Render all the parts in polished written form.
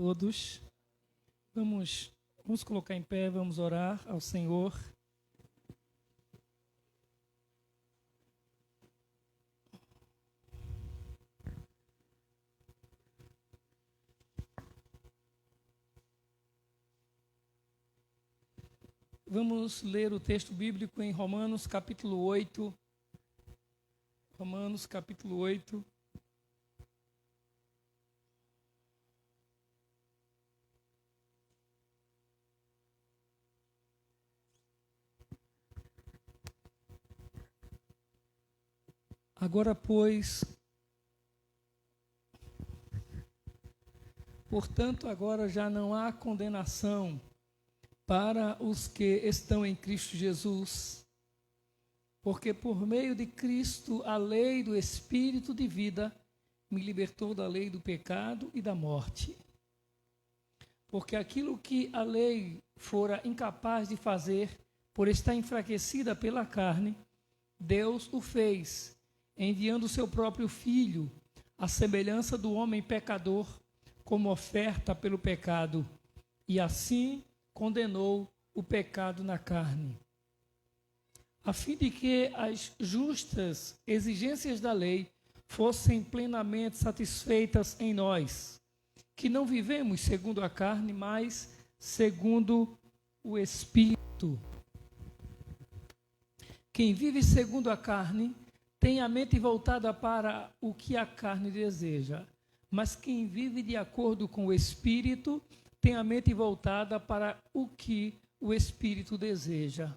Todos. Vamos colocar em pé, vamos orar ao Senhor. Vamos ler o texto bíblico em Romanos capítulo 8. Romanos capítulo 8. Agora, pois, portanto, agora já não há condenação para os que estão em Cristo Jesus, porque por meio de Cristo a lei do Espírito de vida me libertou da lei do pecado e da morte. Porque aquilo que a lei fora incapaz de fazer, por estar enfraquecida pela carne, Deus o fez, enviando o seu próprio Filho, à semelhança do homem pecador, como oferta pelo pecado, e assim condenou o pecado na carne, a fim de que as justas exigências da lei fossem plenamente satisfeitas em nós, que não vivemos segundo a carne, mas segundo o Espírito. Quem vive segundo a carne tem a mente voltada para o que a carne deseja, mas quem vive de acordo com o Espírito tem a mente voltada para o que o Espírito deseja.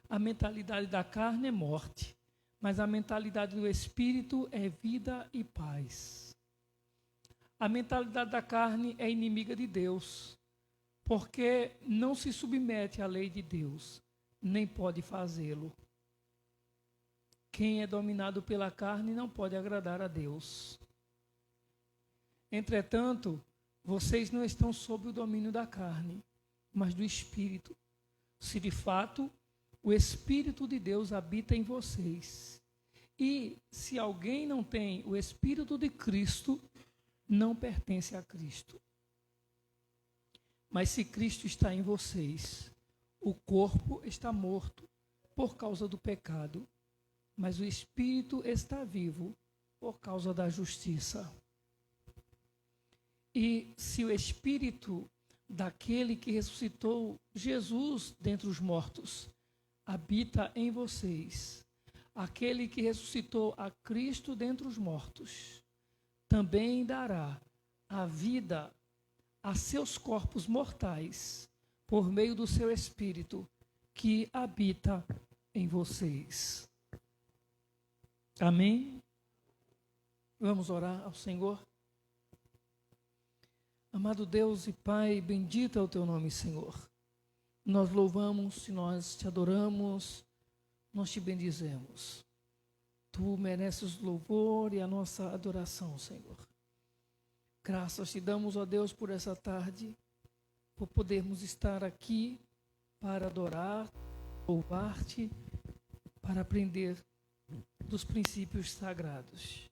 A mentalidade da carne é morte, mas a mentalidade do Espírito é vida e paz. A mentalidade da carne é inimiga de Deus, porque não se submete à lei de Deus, nem pode fazê-lo. Quem é dominado pela carne não pode agradar a Deus. Entretanto, vocês não estão sob o domínio da carne, mas do Espírito, se de fato o Espírito de Deus habita em vocês. E se alguém não tem o Espírito de Cristo, não pertence a Cristo. Mas se Cristo está em vocês, o corpo está morto por causa do pecado, mas o Espírito está vivo por causa da justiça. E se o Espírito daquele que ressuscitou Jesus dentre os mortos habita em vocês, aquele que ressuscitou a Cristo dentre os mortos, também dará a vida a seus corpos mortais, por meio do seu Espírito que habita em vocês. Amém? Vamos orar ao Senhor. Amado Deus e Pai, bendito é o teu nome, Senhor. Nós louvamos, nós te adoramos, nós te bendizemos. Tu mereces o louvor e a nossa adoração, Senhor. Graças te damos, ó Deus, por essa tarde, por podermos estar aqui para adorar, louvar-te, para aprender dos princípios sagrados.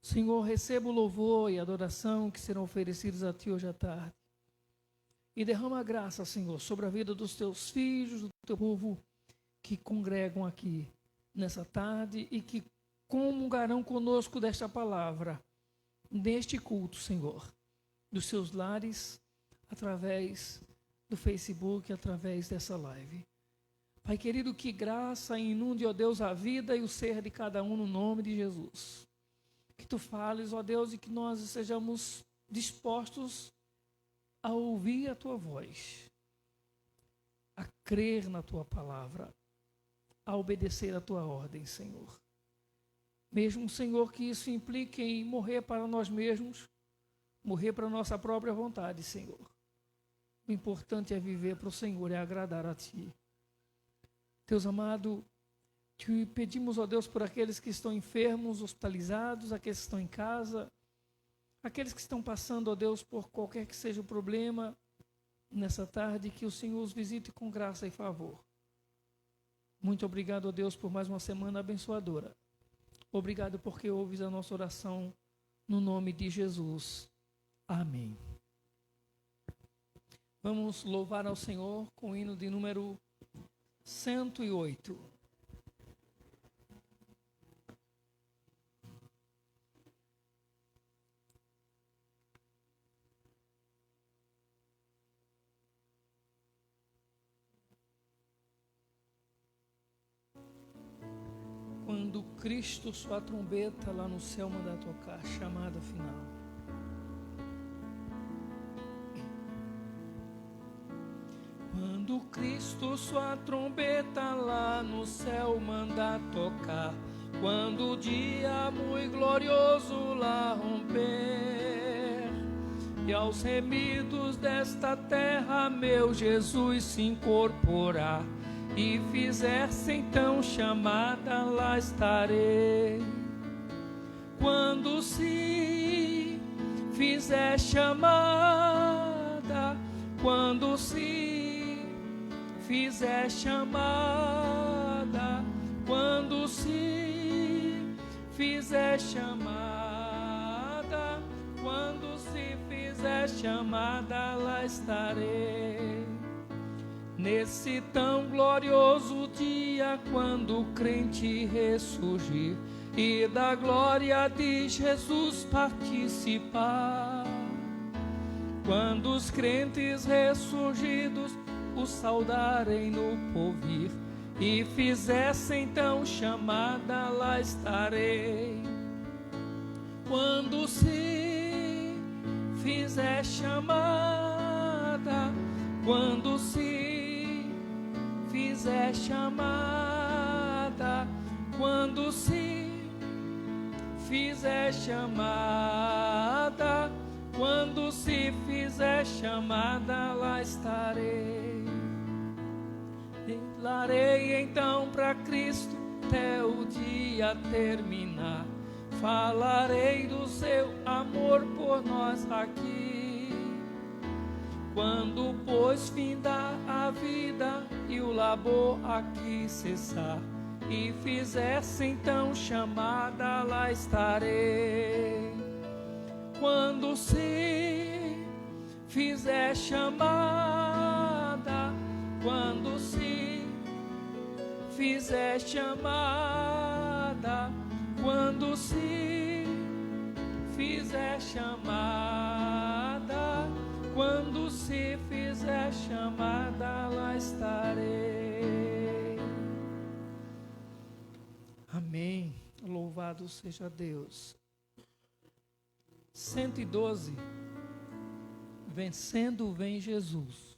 Senhor, receba o louvor e a adoração que serão oferecidos a Ti hoje à tarde. E derrama a graça, Senhor, sobre a vida dos Teus filhos, do Teu povo que congregam aqui nessa tarde e que comungarão conosco desta palavra, neste culto, Senhor, dos seus lares, através do Facebook, através dessa live. Pai querido, que graça inunde, ó Deus, a vida e o ser de cada um no nome de Jesus. Que Tu fales, ó Deus, e que nós sejamos dispostos a ouvir a Tua voz, a crer na Tua palavra, a obedecer a Tua ordem, Senhor. Mesmo, Senhor, que isso implique em morrer para nós mesmos, morrer para a nossa própria vontade, Senhor. O importante é viver para o Senhor e agradar a Ti. Deus amado, te pedimos, ó Deus, por aqueles que estão enfermos, hospitalizados, aqueles que estão em casa, aqueles que estão passando, ó Deus, por qualquer que seja o problema nessa tarde, que o Senhor os visite com graça e favor. Muito obrigado, ó Deus, por mais uma semana abençoadora. Obrigado porque ouves a nossa oração no nome de Jesus. Amém. Vamos louvar ao Senhor com o hino de número 108. Quando Cristo sua trombeta lá no céu mandar tocar, chamada final. Quando Cristo sua trombeta lá no céu mandar tocar, quando o dia muito glorioso lá romper, e aos remidos desta terra meu Jesus se incorporar, e fizer-se então chamada, lá estarei. Quando se fizer chamada, quando se fizer chamada, quando se fizer chamada, quando se fizer chamada, lá estarei. Nesse tão glorioso dia, quando o crente ressurgir e da glória de Jesus participar, quando os crentes ressurgidos o saudarem no porvir e fizessem então chamada, lá estarei. Quando se fizer chamada, quando se fizer chamada, quando se fizer chamada, quando se fizer chamada, lá estarei. Falarei então para Cristo até o dia terminar, falarei do seu amor por nós aqui. Quando pois findar a vida e o labor aqui cessar, e fizesse então chamada, lá estarei. Quando se fizer chamada, quando se fizer chamada, quando se fizer chamada, quando se fizer chamada, lá estarei. Amém. Louvado seja Deus. 112. Vencendo vem Jesus.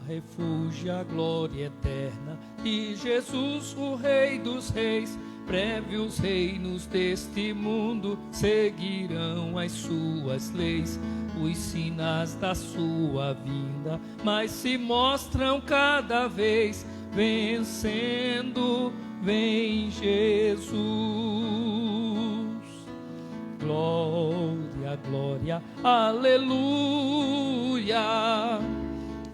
Refúgio a glória eterna e Jesus, o Rei dos Reis. Breve os reinos deste mundo seguirão as suas leis. Os sinais da sua vinda mas se mostram cada vez. Vencendo vem Jesus. Glória, glória, aleluia.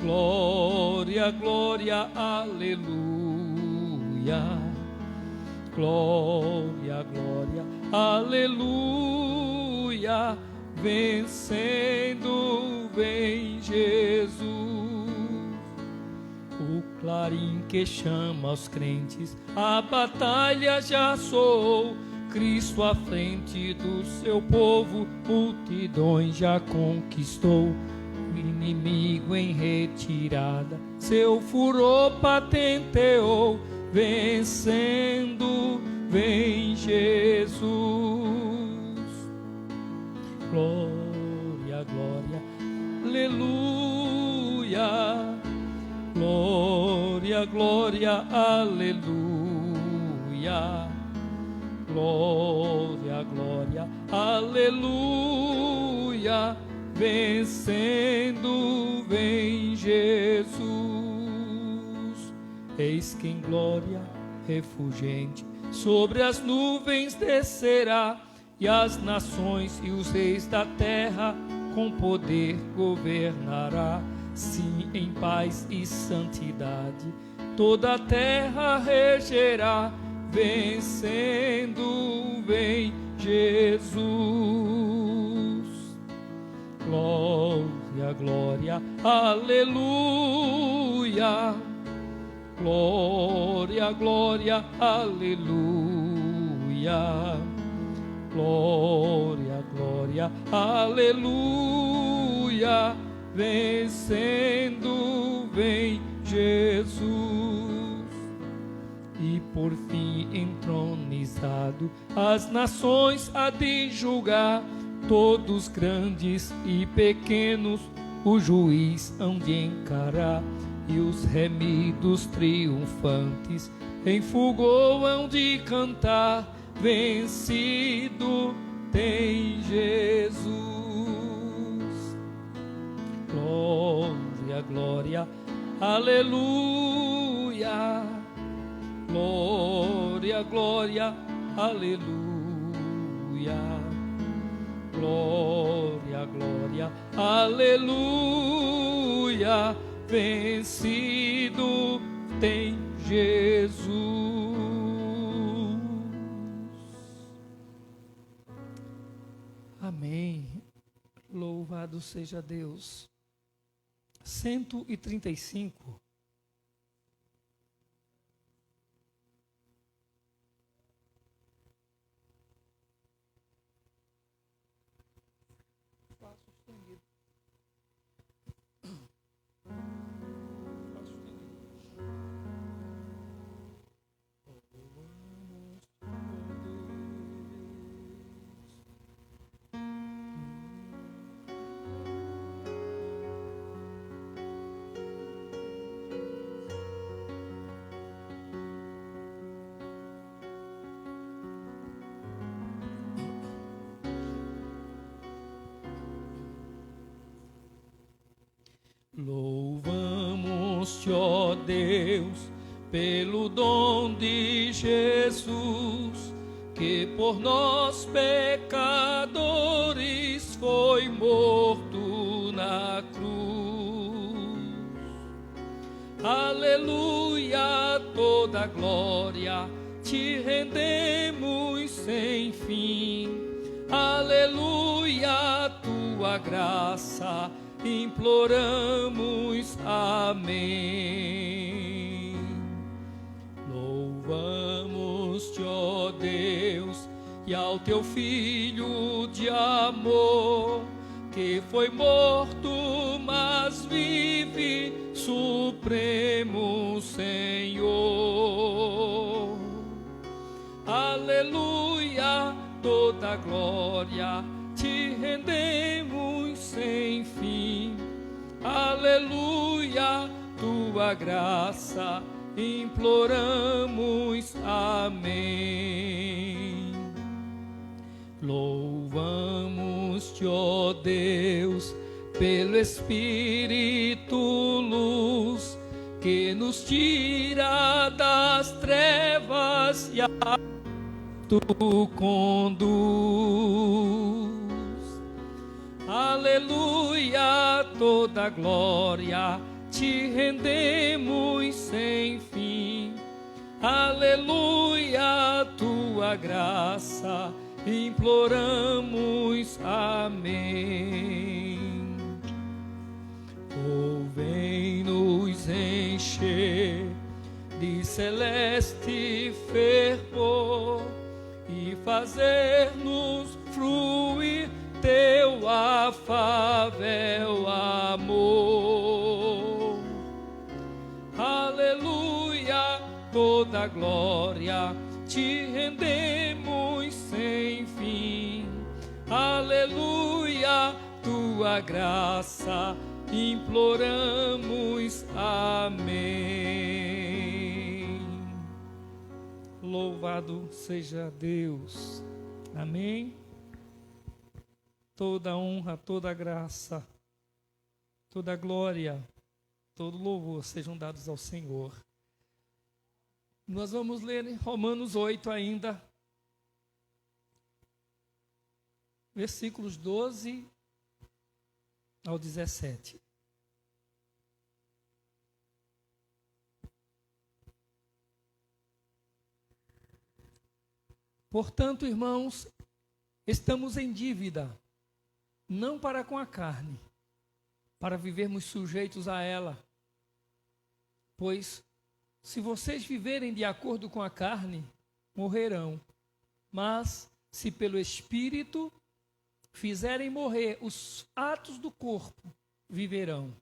Glória, glória, aleluia. Glória, glória, aleluia. Vencendo vem Jesus. O clarim que chama os crentes, a batalha já soou. Cristo à frente do seu povo, multidões já conquistou. O inimigo em retirada, seu furor patenteou. Vencendo vem Jesus. Glória, glória, aleluia. Glória, glória, aleluia. Glória, glória, aleluia. Vencendo vem Jesus. Eis que em glória refulgente, sobre as nuvens descerá, e as nações e os reis da terra com poder governará. Sim, em paz e santidade toda a terra regerá, vencendo vem Jesus. Glória, glória, aleluia. Glória, glória, aleluia. Glória, glória, aleluia. Vencendo vem Jesus. E por fim entronizado as nações há de julgar, todos grandes e pequenos o juiz hão de encarar, e os remidos triunfantes em fulgor hão de cantar, vencido tem Jesus. Glória, glória, aleluia. Glória, glória, aleluia. Glória, glória, aleluia. Vencido tem Jesus. Amém. Louvado seja Deus. 135. Louvamos-te, ó Deus, pelo dom de Jesus, que por nós pecadores foi morto na cruz. Aleluia, toda glória te rendemos sem fim. Aleluia, tua graça imploramos, amém. Louvamos-te, ó Deus, e ao teu Filho de amor, que foi morto, mas vive, Supremo Senhor. Aleluia, toda glória te rendemos sem fim. Aleluia, tua graça imploramos, amém. Louvamos-te, ó Deus, pelo Espírito luz, que nos tira das trevas e a tu conduz. Aleluia, toda glória te rendemos sem fim. Aleluia, tua graça imploramos, amém. Oh, vem nos encher de celeste fervor e fazer-nos fruir teu afável amor. Aleluia, toda glória te rendemos sem fim. Aleluia, tua graça imploramos, amém. Louvado seja Deus, amém. Toda honra, toda graça, toda glória, todo louvor sejam dados ao Senhor. Nós vamos ler em Romanos 8 ainda, versículos 12 ao 17. Portanto, irmãos, estamos em dívida, não para com a carne, para vivermos sujeitos a ela. Pois, se vocês viverem de acordo com a carne, morrerão. Mas, se pelo Espírito fizerem morrer os atos do corpo, viverão.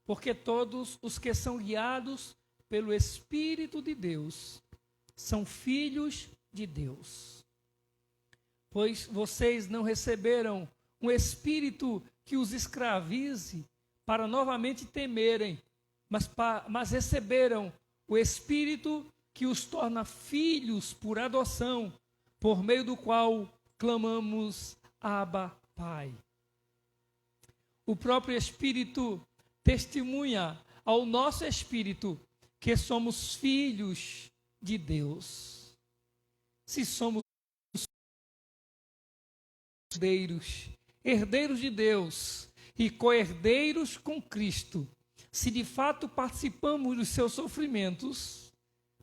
Porque todos os que são guiados pelo Espírito de Deus são filhos de Deus. Pois vocês não receberam um espírito que os escravize para novamente temerem, mas receberam o Espírito que os torna filhos por adoção, por meio do qual clamamos, Abba, Pai. O próprio Espírito testemunha ao nosso espírito que somos filhos de Deus. Se somos herdeiros de Deus e co-herdeiros com Cristo, se de fato participamos dos seus sofrimentos,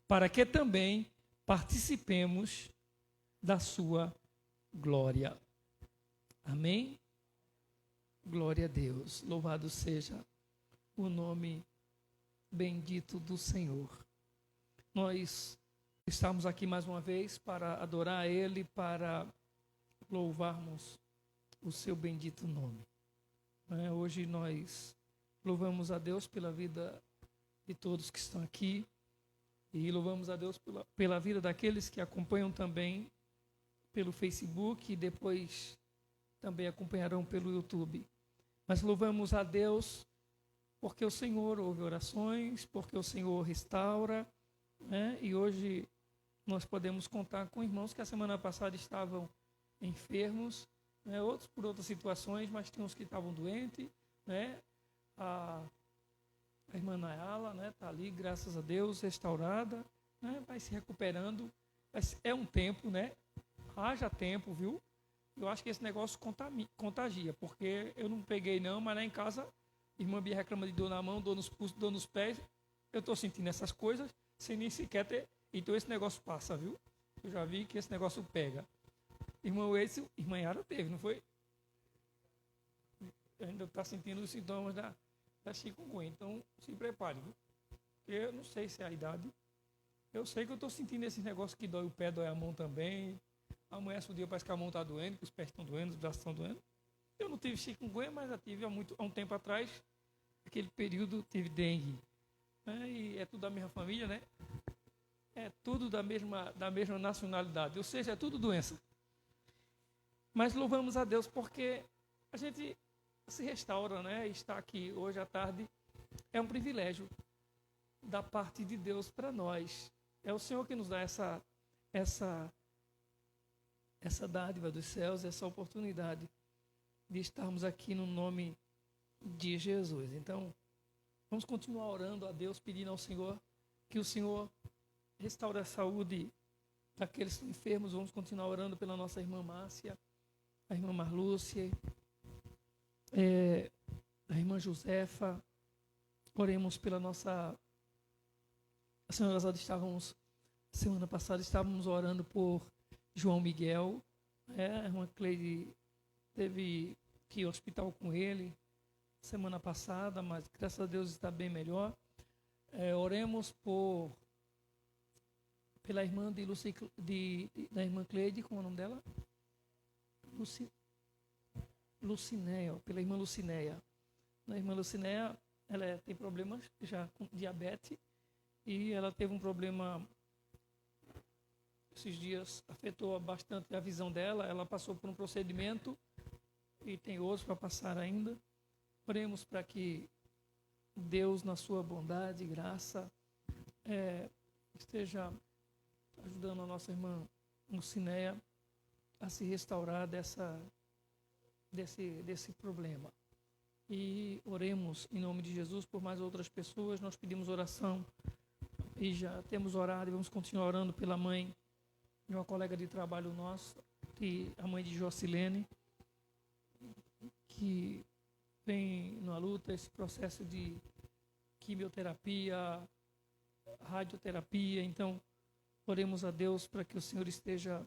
para que também participemos da sua glória. Amém? Glória a Deus. Louvado seja o nome bendito do Senhor. Nós estamos aqui mais uma vez para adorar a Ele, para louvarmos o seu bendito nome. Hoje nós louvamos a Deus pela vida de todos que estão aqui e louvamos a Deus pela vida daqueles que acompanham também pelo Facebook e depois também acompanharão pelo YouTube. Mas louvamos a Deus porque o Senhor ouve orações, porque o Senhor restaura, e hoje nós podemos contar com irmãos que a semana passada estavam enfermos, outros por outras situações, mas tinha uns que estavam doentes, a irmã Nayala está ali, graças a Deus, restaurada, vai se recuperando, é um tempo, haja tempo, viu? Eu acho que esse negócio contagia, porque eu não peguei não, mas lá em casa, irmã Bia reclama de dor na mão, dor nos pulsos, dor nos pés, eu estou sentindo essas coisas, sem nem sequer ter, então esse negócio passa, viu? Eu já vi que esse negócio pega. Irmão esse, irmã Yara teve, não foi? Ainda está sentindo os sintomas da chikungunya, então se prepare, viu? Porque eu não sei se é a idade, eu sei que eu estou sentindo esse negócio que dói o pé, dói a mão também, amanhece o dia parece que a mão está doendo, que os pés estão doendo, os braços estão doendo. Eu não tive chikungunya, mas já tive há um tempo atrás, naquele período tive dengue. E é tudo da mesma família, É tudo da mesma nacionalidade, ou seja, é tudo doença. Mas louvamos a Deus porque a gente se restaura, Estar aqui hoje à tarde é um privilégio da parte de Deus para nós. É o Senhor que nos dá essa dádiva dos céus, essa oportunidade de estarmos aqui no nome de Jesus. Então, vamos continuar orando a Deus, pedindo ao Senhor que o Senhor restaure a saúde daqueles enfermos. Vamos continuar orando pela nossa irmã Márcia, a irmã Marlúcia, a irmã Josefa. Oremos pela nossa... Semana passada estávamos orando por João Miguel, a irmã Cleide teve que ir ao hospital com ele semana passada, mas graças a Deus está bem melhor. Oremos pela irmã da irmã Cleide, como é o nome dela? Lucinéia, pela irmã Lucinéia. A irmã Lucinéia, ela tem problemas já com diabetes e ela teve um problema esses dias, afetou bastante a visão dela. Ela passou por um procedimento e tem outros para passar ainda. Oremos para que Deus, na sua bondade e graça, esteja ajudando a nossa irmã Lucinéia a se restaurar desse problema. E oremos em nome de Jesus por mais outras pessoas. Nós pedimos oração e já temos orado e vamos continuar orando pela mãe de uma colega de trabalho nossa, a mãe de Jocilene, que vem numa luta, esse processo de quimioterapia, radioterapia. Então, oremos a Deus para que o Senhor esteja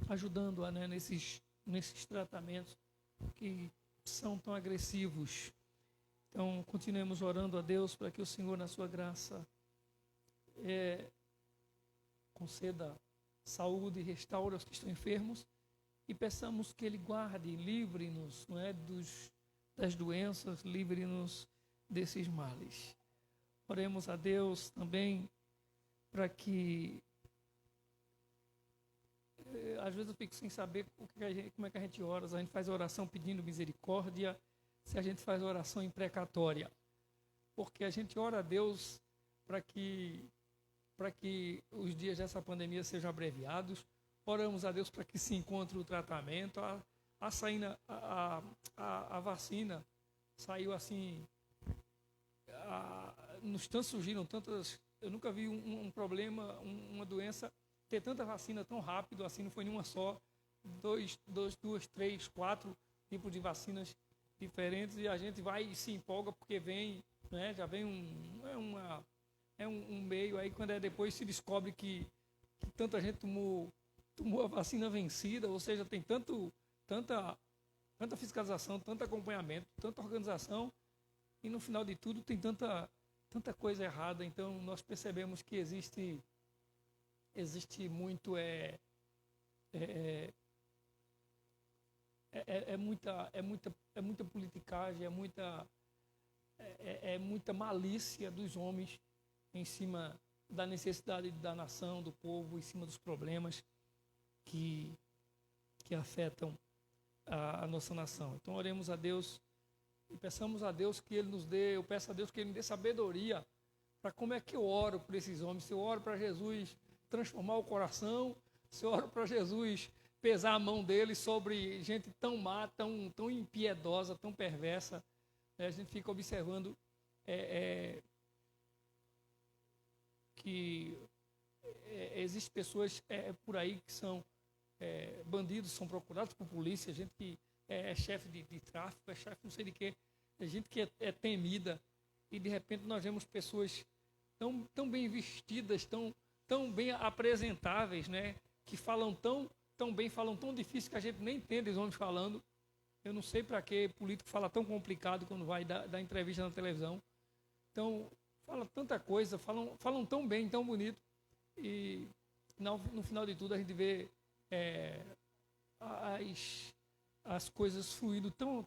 ajudando-a, né, nesses tratamentos que são tão agressivos. Então, continuemos orando a Deus para que o Senhor, na sua graça, conceda saúde e restaure os que estão enfermos, e peçamos que Ele guarde, livre-nos, não é, das doenças, livre-nos desses males. Oremos a Deus também para que, às vezes eu fico sem saber como é que a gente ora. Se a gente faz oração pedindo misericórdia, se a gente faz oração imprecatória. Porque a gente ora a Deus para que os dias dessa pandemia sejam abreviados. Oramos a Deus para que se encontre o tratamento. A vacina saiu assim, surgiram tantas. Eu nunca vi um problema, uma doença ter tanta vacina tão rápido assim. Não foi nenhuma só, duas, três, 4 tipos de vacinas diferentes, e a gente vai e se empolga porque vem, né, já vem um meio aí, quando depois se descobre que tanta gente tomou a vacina vencida, ou seja, tem tanta fiscalização, tanto acompanhamento, tanta organização, e no final de tudo tem tanta coisa errada. Então nós percebemos que existe muito muita politicagem, é muita malícia dos homens em cima da necessidade da nação, do povo, em cima dos problemas que afetam a nossa nação. Então oremos a Deus e peçamos a Deus que Ele nos dê, eu peço a Deus que Ele me dê sabedoria para como é que eu oro por esses homens. Se eu oro para Jesus transformar o coração, se eu oro para Jesus pesar a mão deles sobre gente tão má, tão impiedosa, tão perversa, né? A gente fica observando que existem pessoas por aí que são bandidos, são procurados por polícia, gente que é chefe de tráfico, é chefe não sei de quê, é gente que é temida, e de repente nós vemos pessoas tão bem vestidas, tão bem apresentáveis, né? Que falam tão bem, falam tão difícil que a gente nem entende os homens falando. Eu não sei para que político fala tão complicado quando vai dar entrevista na televisão. Então, fala tanta coisa, falam tão bem, tão bonito, e no final de tudo a gente vê as coisas fluindo tão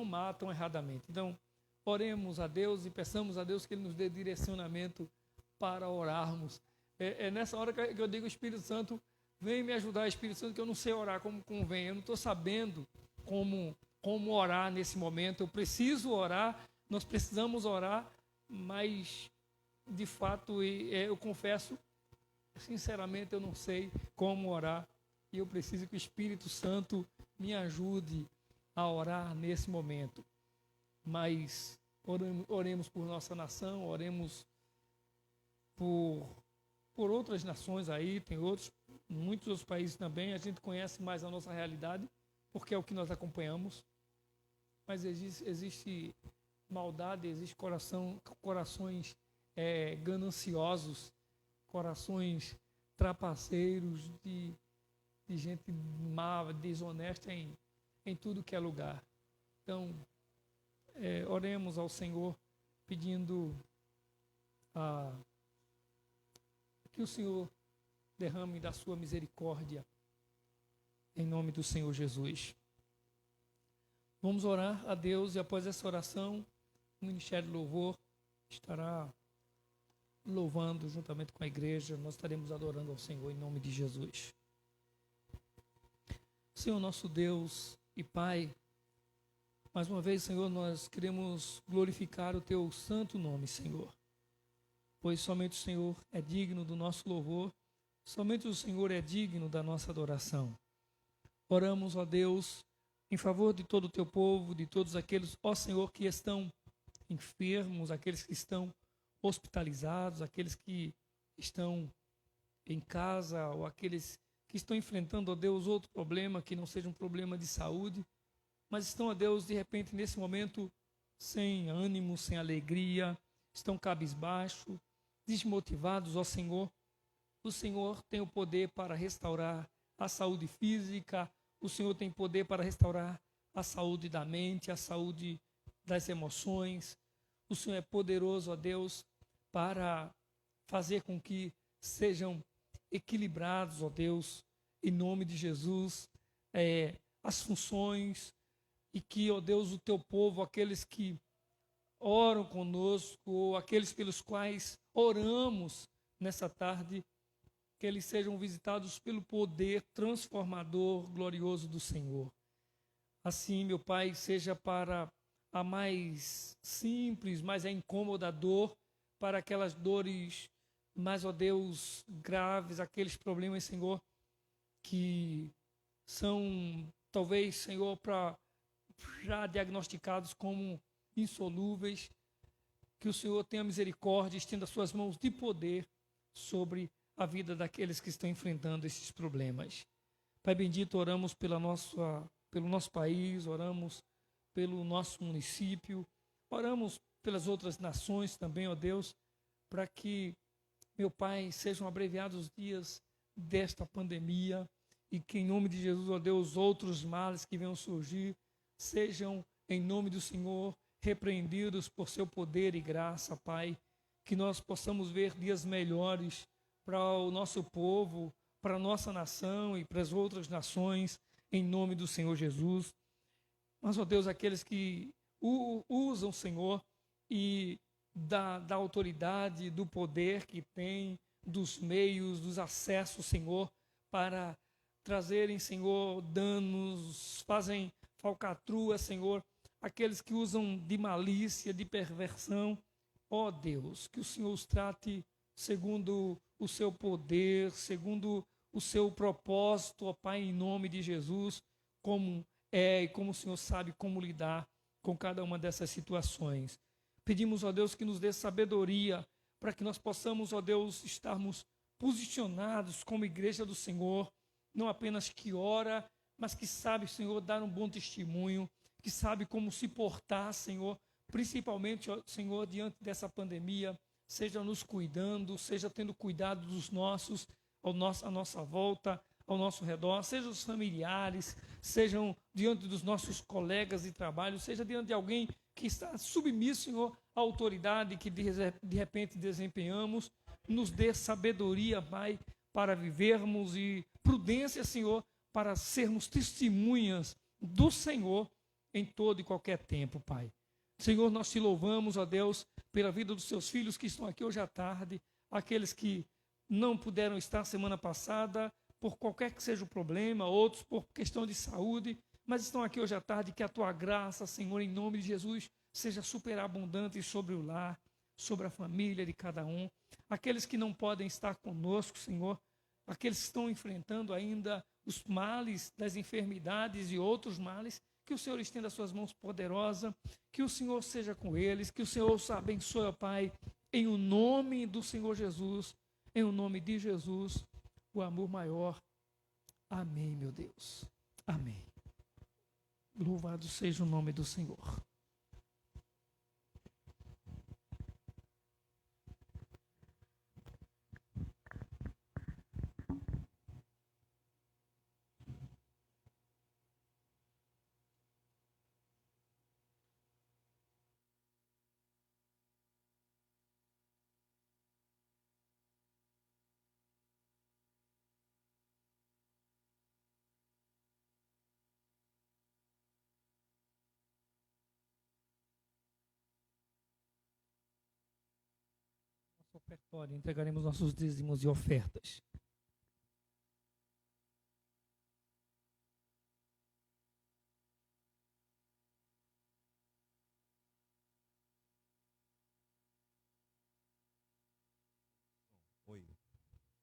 má, tão erradamente. Então, oremos a Deus e peçamos a Deus que Ele nos dê direcionamento para orarmos. É nessa hora que eu digo, Espírito Santo, vem me ajudar, Espírito Santo, que eu não sei orar como convém, eu não estou sabendo como orar nesse momento. Eu preciso orar, nós precisamos orar, mas, de fato, eu confesso, sinceramente, eu não sei como orar, e eu preciso que o Espírito Santo me ajude a orar nesse momento. Mas oremos por nossa nação, oremos por outras nações aí, tem muitos outros países também. A gente conhece mais a nossa realidade, porque é o que nós acompanhamos, mas existe maldade, existe corações gananciosos, corações trapaceiros, de gente má, desonesta em tudo que é lugar. Então, oremos ao Senhor pedindo que o Senhor derrame da sua misericórdia, em nome do Senhor Jesus. Vamos orar a Deus, e após essa oração, o Ministério do Louvor estará louvando juntamente com a igreja. Nós estaremos adorando ao Senhor em nome de Jesus. Senhor, nosso Deus e Pai, mais uma vez, Senhor, nós queremos glorificar o Teu santo nome, Senhor, pois somente o Senhor é digno do nosso louvor, somente o Senhor é digno da nossa adoração. Oramos, ó Deus, em favor de todo o Teu povo, de todos aqueles, ó Senhor, que estão enfermos, aqueles que estão hospitalizados, aqueles que estão em casa, ou aqueles que estão enfrentando, ó Deus, outro problema que não seja um problema de saúde, mas estão, ó Deus, de repente, nesse momento, sem ânimo, sem alegria, estão cabisbaixo, desmotivados, ó Senhor. O Senhor tem o poder para restaurar a saúde física, o Senhor tem poder para restaurar a saúde da mente, a saúde das emoções. O Senhor é poderoso, ó Deus, para fazer com que sejam equilibrados, ó Deus, em nome de Jesus, as funções, e que, ó Deus, o teu povo, aqueles que oram conosco, ou aqueles pelos quais oramos nessa tarde, que eles sejam visitados pelo poder transformador, glorioso do Senhor. Assim, meu Pai, seja para a mais simples, mais incômoda dor, para aquelas dores mais, ó Deus, graves, aqueles problemas, Senhor, que são, talvez, Senhor, já diagnosticados como insolúveis, que o Senhor tenha misericórdia, estenda suas mãos de poder sobre a vida daqueles que estão enfrentando esses problemas. Pai bendito, oramos pelo nosso país, oramos pelo nosso município, oramos pelas outras nações também, ó Deus, para que, meu Pai, sejam abreviados os dias desta pandemia e que, em nome de Jesus, ó Deus, outros males que venham surgir sejam, em nome do Senhor, repreendidos por seu poder e graça, Pai, que nós possamos ver dias melhores para o nosso povo, para a nossa nação e para as outras nações, em nome do Senhor Jesus. Mas, ó Deus, aqueles que usam, Senhor, e da autoridade, do poder que tem, dos meios, dos acessos, Senhor, para trazerem, Senhor, danos, fazem falcatrua, Senhor, aqueles que usam de malícia, de perversão, ó Deus, que o Senhor os trate segundo o seu poder, segundo o seu propósito, ó Pai, em nome de Jesus, como e como o Senhor sabe como lidar com cada uma dessas situações. Pedimos, ó Deus, que nos dê sabedoria para que nós possamos, ó Deus, estarmos posicionados como igreja do Senhor, não apenas que ora, mas que sabe, Senhor, dar um bom testemunho, que sabe como se portar, Senhor, principalmente, ó, Senhor, diante dessa pandemia, seja nos cuidando, seja tendo cuidado dos nossos, à nossa volta, ao nosso redor, sejam os familiares, sejam diante dos nossos colegas de trabalho, seja diante de alguém que está submisso, Senhor, à autoridade que de repente desempenhamos, nos dê sabedoria, Pai, para vivermos e prudência, Senhor, para sermos testemunhas do Senhor em todo e qualquer tempo, Pai. Senhor, nós te louvamos, ó Deus, pela vida dos seus filhos que estão aqui hoje à tarde, aqueles que não puderam estar semana passada, por qualquer que seja o problema, outros por questão de saúde, mas estão aqui hoje à tarde, que a tua graça, Senhor, em nome de Jesus, seja superabundante sobre o lar, sobre a família de cada um. Aqueles que não podem estar conosco, Senhor, aqueles que estão enfrentando ainda os males das enfermidades e outros males, que o Senhor estenda as suas mãos poderosas, que o Senhor seja com eles, que o Senhor os abençoe, ó Pai, em o nome do Senhor Jesus, em o nome de Jesus, o amor maior. Amém, meu Deus. Amém. Louvado seja o nome do Senhor. Ofertório, entregaremos nossos dízimos e ofertas.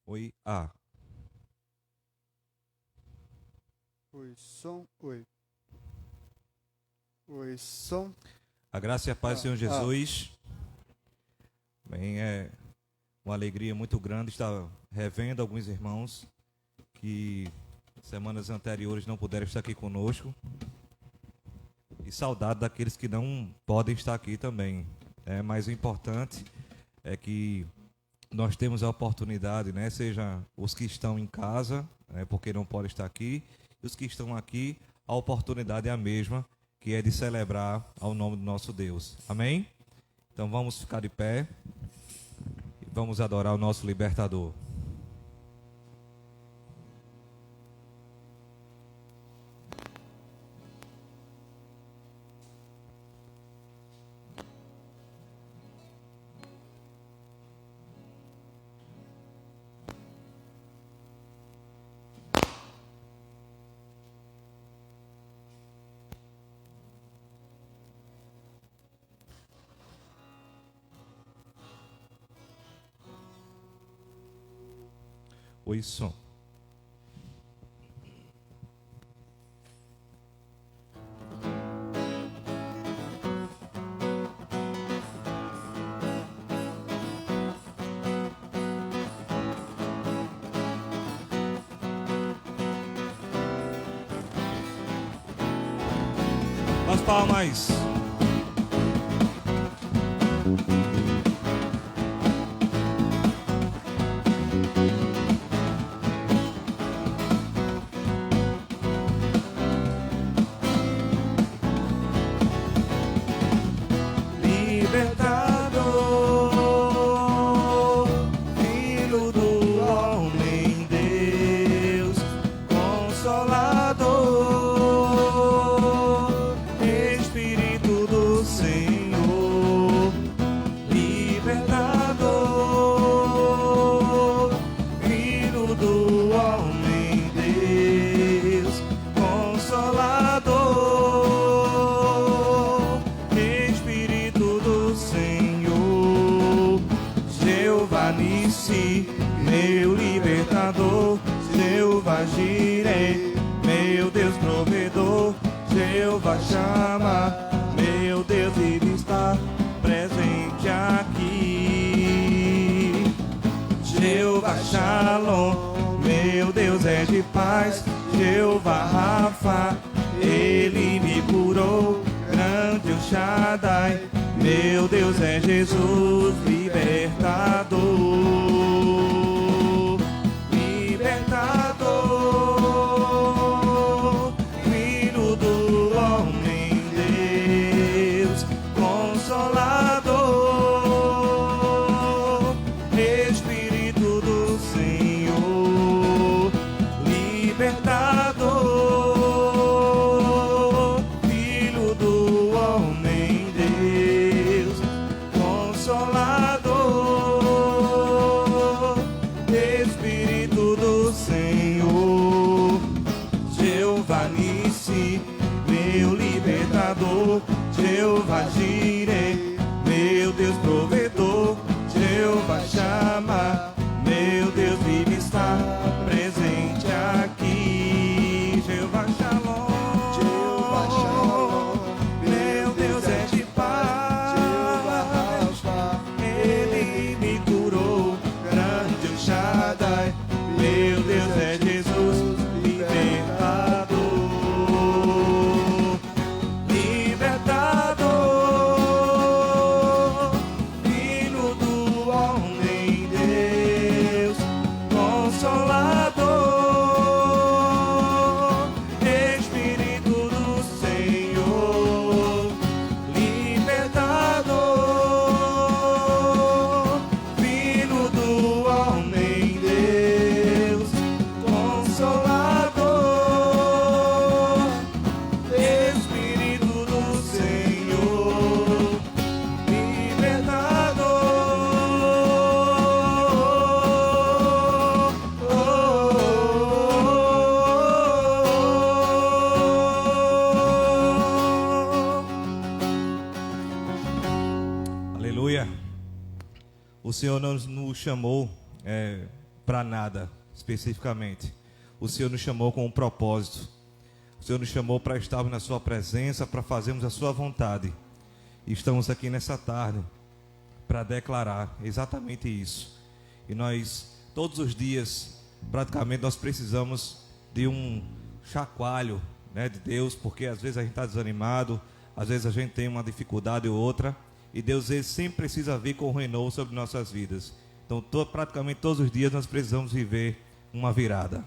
Oi, A. Oi, som, oi. Oi, som. A graça e a paz do Senhor Jesus. Bem, é uma alegria muito grande estar revendo alguns irmãos que semanas anteriores não puderam estar aqui conosco. E saudade daqueles que não podem estar aqui também. Mas o importante é que nós temos a oportunidade, né? Seja os que estão em casa, porque não podem estar aqui, e os que estão aqui, a oportunidade é a mesma, que é de celebrar ao nome do nosso Deus. Amém? Então vamos ficar de pé e vamos adorar o nosso libertador. Oi, som. As palmas. Meu libertador, Jeová Jireh, meu Deus provedor, Jeová Shammah, meu Deus ele está presente aqui. Jeová Shalom, meu Deus é de paz, Jeová Rafa, ele me curou, grande o Shaddai, meu Deus é Jesus, libertador. Libertador, Filho do homem, Deus, Consolador, Espírito do Senhor, Libertador, Filho do homem, Deus, Consolador, Espírito do Senhor, Jeová Nissi, meu libertador, Jeová Jireh, meu Deus provedor, Jeová Shammah, meu Deus vive está presente aqui. Jeová Shalom, Jeová Shalom, meu Deus é de paz, Jeová Rafa, ele me curou, grande o Shaddai, meu Deus é Jesus, libertador, libertador, Filho do homem, Deus, Consolador, Espírito do Senhor, libertador, Filho do homem, Deus, Consolador, Espírito do Senhor, libertador. Aleluia. O Senhor não nos chamou para nada especificamente. O Senhor nos chamou com um propósito. O Senhor nos chamou para estarmos na sua presença, para fazermos a sua vontade. E estamos aqui nessa tarde para declarar exatamente isso. E nós, todos os dias, praticamente, nós precisamos de um chacoalho, né, de Deus, porque às vezes a gente está desanimado, às vezes a gente tem uma dificuldade ou outra, e Deus ele sempre precisa vir com o renovo sobre nossas vidas. Então, praticamente todos os dias nós precisamos viver uma virada.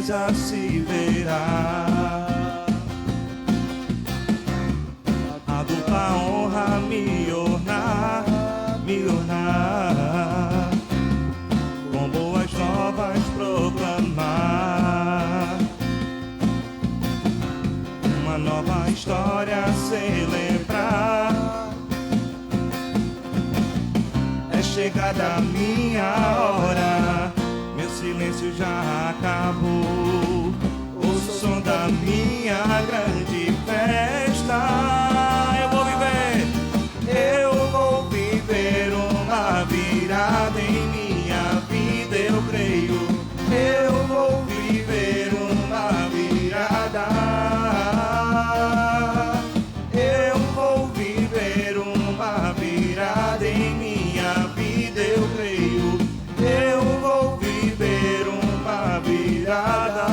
Já se verá a dupla honra me ornar, com boas novas proclamar, uma nova história celebrar. É chegada a minha hora, meu silêncio já acabou. Ouço o som da minha grande festa. Eu vou viver uma virada em minha vida, eu creio. Eu vou viver uma virada. Eu vou viver uma virada em minha vida, eu creio. Eu vou viver uma virada.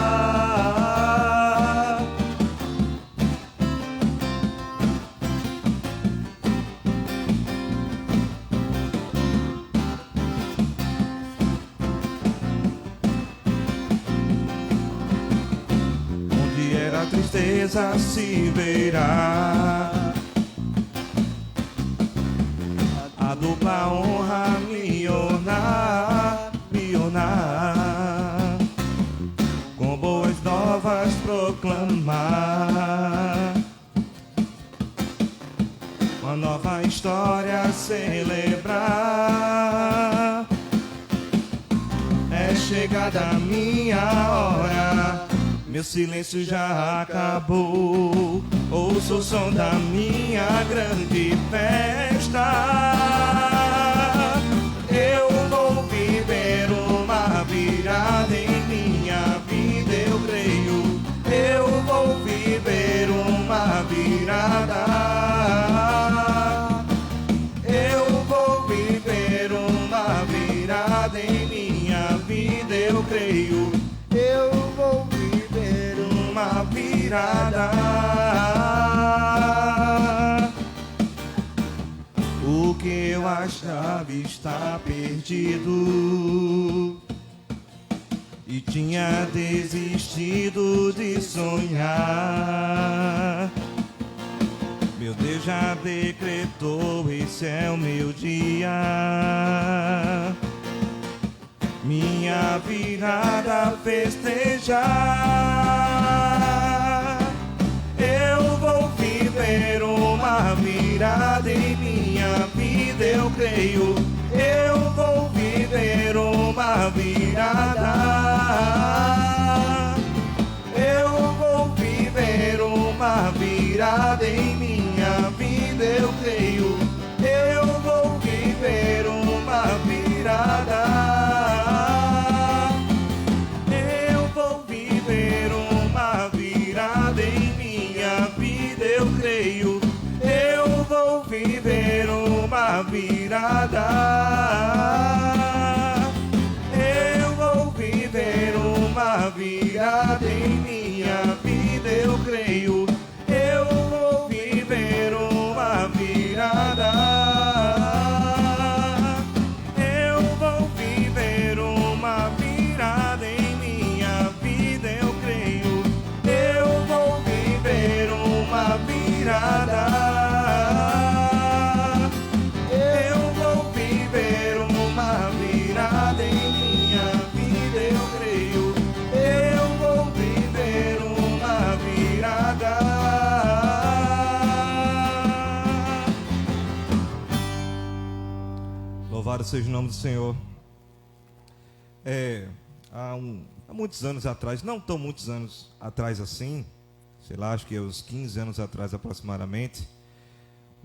Onde era a tristeza se verá a dupla honra me ornar, com boas novas proclamar, uma nova história celebrar. É chegada a minha hora, meu silêncio já acabou. Ouço o som da minha grande festa. Eu vou viver uma virada em minha vida, eu creio. Eu vou viver uma virada. Eu vou viver uma virada em minha vida, eu creio. Eu vou viver uma virada. O que eu achava está perdido e tinha desistido de sonhar. Meu Deus já decretou, esse é o meu dia. Minha virada festejar. Eu vou viver uma virada em minha vida, eu creio. Eu vou viver uma virada. Eu vou viver uma virada em minha vida, eu creio. Eu vou viver uma virada. Eu vou viver uma virada em minha vida, eu creio. Eu vou viver uma virada. Eu vou viver uma virada em minha vida, eu creio. Eu vou viver uma virada. Eu vou viver uma virada em minha vida, eu creio. Eu vou viver uma virada. Eu vou viver uma virada em minha vida, eu creio. Eu vou viver uma virada. Louvado seja o nome do Senhor. há muitos anos atrás, não tão muitos anos atrás assim, sei lá, acho que uns 15 anos atrás aproximadamente,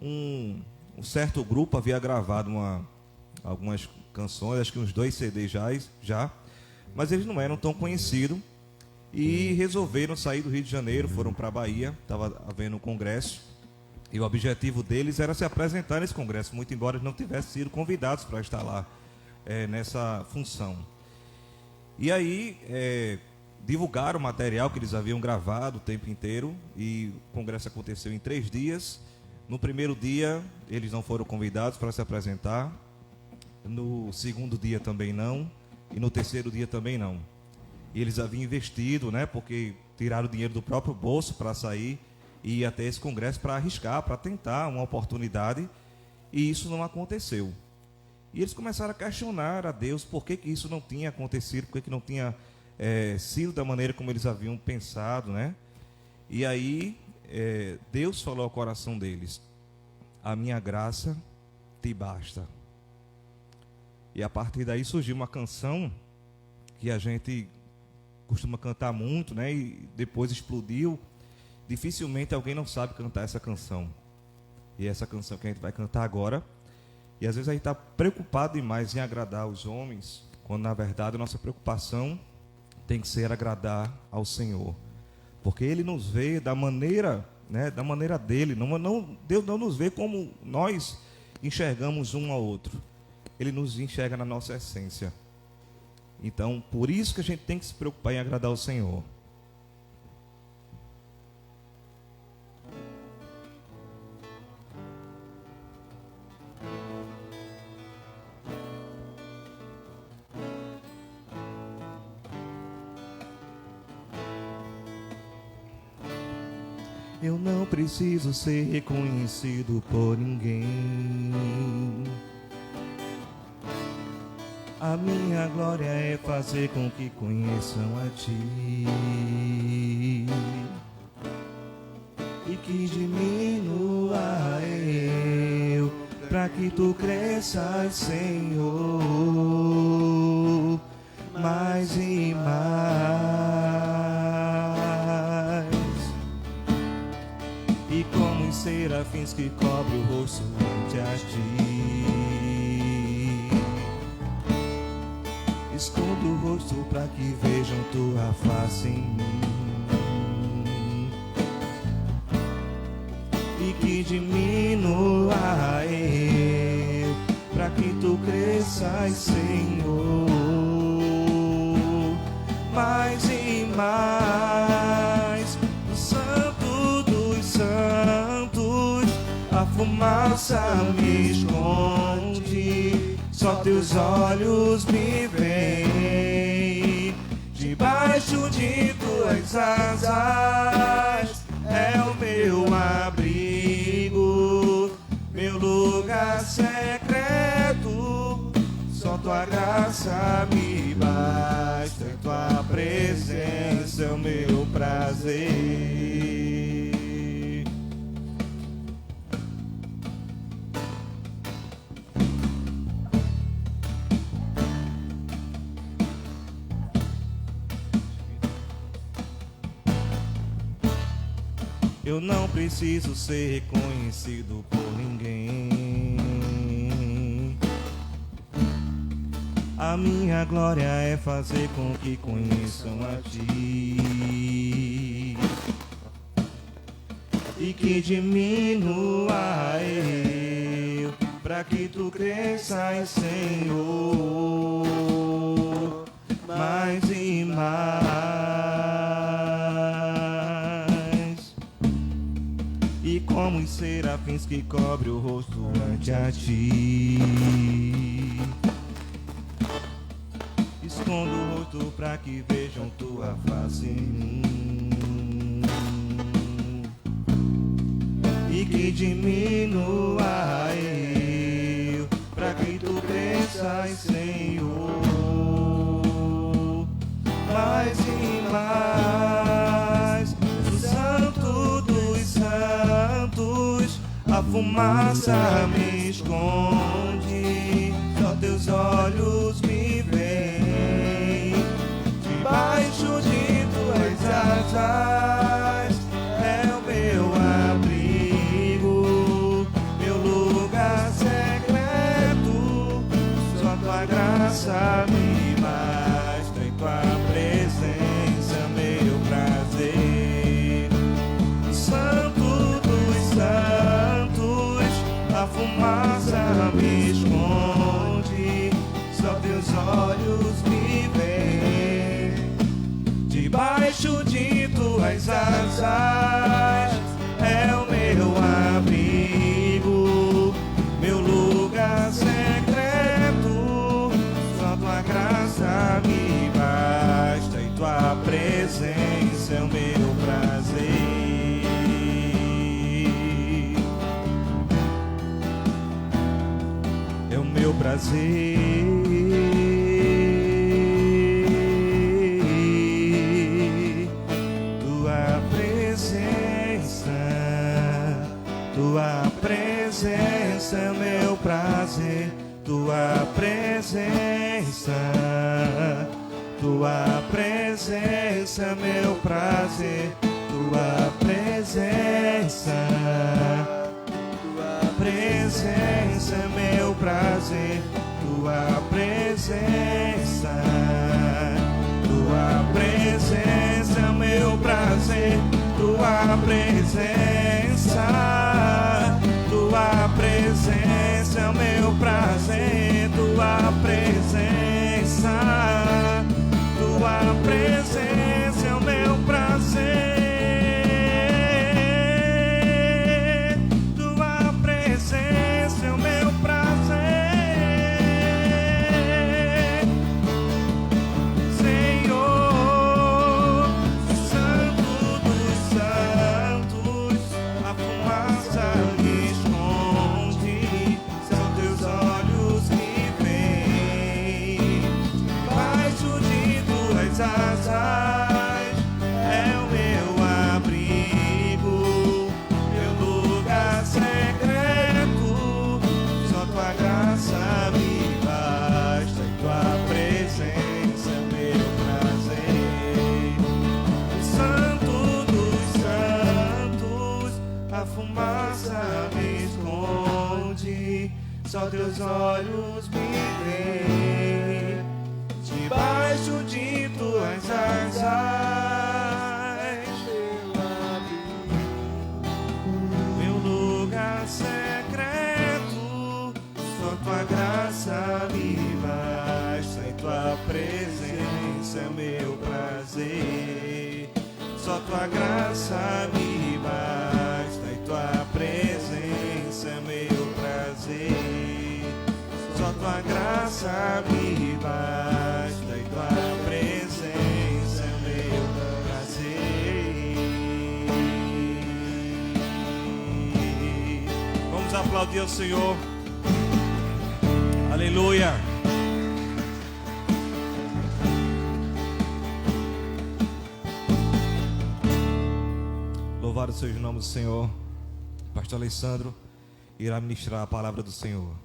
um certo grupo havia gravado algumas canções, acho que uns 2 CDs já, mas eles não eram tão conhecidos e resolveram sair do Rio de Janeiro, foram para a Bahia, estava havendo um congresso e o objetivo deles era se apresentar nesse congresso, muito embora eles não tivessem sido convidados para estar lá nessa função. E aí divulgaram o material que eles haviam gravado o tempo inteiro e o congresso aconteceu em 3 dias. No primeiro dia eles não foram convidados para se apresentar, no segundo dia também não, e no terceiro dia também não. E eles haviam investido, né, porque tiraram o dinheiro do próprio bolso para sair e ir até esse congresso para arriscar, para tentar uma oportunidade, e isso não aconteceu. E eles começaram a questionar a Deus por que isso não tinha acontecido, por que não tinha sido da maneira como eles haviam pensado, né? E aí Deus falou ao coração deles: a minha graça te basta. E a partir daí surgiu uma canção que a gente costuma cantar muito, né? E depois explodiu. Dificilmente alguém não sabe cantar essa canção. E essa canção que a gente vai cantar agora. E às vezes a gente está preocupado demais em agradar os homens, quando na verdade a nossa preocupação tem que ser agradar ao Senhor. Porque Ele nos vê da maneira, né, da maneira dele. Deus não nos vê como nós enxergamos um ao outro. Ele nos enxerga na nossa essência. Então, por isso que a gente tem que se preocupar em agradar ao Senhor. Eu não preciso ser reconhecido por ninguém. A minha glória é fazer com que conheçam a Ti e que diminua eu, para que Tu cresças, Senhor, mais e mais. E como os serafins que cobrem o rosto ante a Ti, escondo o rosto para que vejam Tua face em mim e que diminua eu, para que Tu cresças, Senhor, mais e mais. No Santo dos Santos a fumaça me esconde, só Teus olhos me veem. Debaixo de Tuas asas é o meu abrigo, meu lugar secreto. Só Tua graça me basta, em Tua presença é o meu prazer. Eu não preciso ser reconhecido por ninguém. A minha glória é fazer com que conheçam a Ti e que diminua eu, para que Tu cresças, Senhor, mais e mais. E como os serafins que cobrem o rosto ante a Ti, escondo o rosto para que vejam Tua face em mim e que diminua eu, para que Tu cresças, Senhor, mais e mais. No Santo dos Santos a fumaça me esconde, só Teus olhos me veem. tuas asas é o meu abrigo, meu lugar secreto. Só tua graça me basta e tua presença é o meu prazer. É o meu prazer. Tua presença é meu prazer, tua presença, tua presença é meu prazer, tua presença, tua presença é meu prazer, tua presença, tua presença é meu prazer, tua presença, tua presença é o meu prazer, tua presença, tua presença é o meu prazer, tua presença é o meu prazer, Senhor, Santo dos Santos, a fumaça me esconde, são teus olhos que veem, debaixo de tuas asas é o meu abrigo, meu lugar secreto. Só tua graça me basta e tua presença é meu prazer. Santo dos santos, a fumaça me esconde, só teus olhos me veem, debaixo de tuas asas, meu lugar secreto. Só tua graça me basta e tua presença é meu prazer. Só tua graça me basta e tua presença é meu prazer. Só tua graça me basta e tua presença é meu prazer. Vamos aplaudir o Senhor. Aleluia. Louvado seja o nome do Senhor. Pastor Alessandro irá ministrar a palavra do Senhor.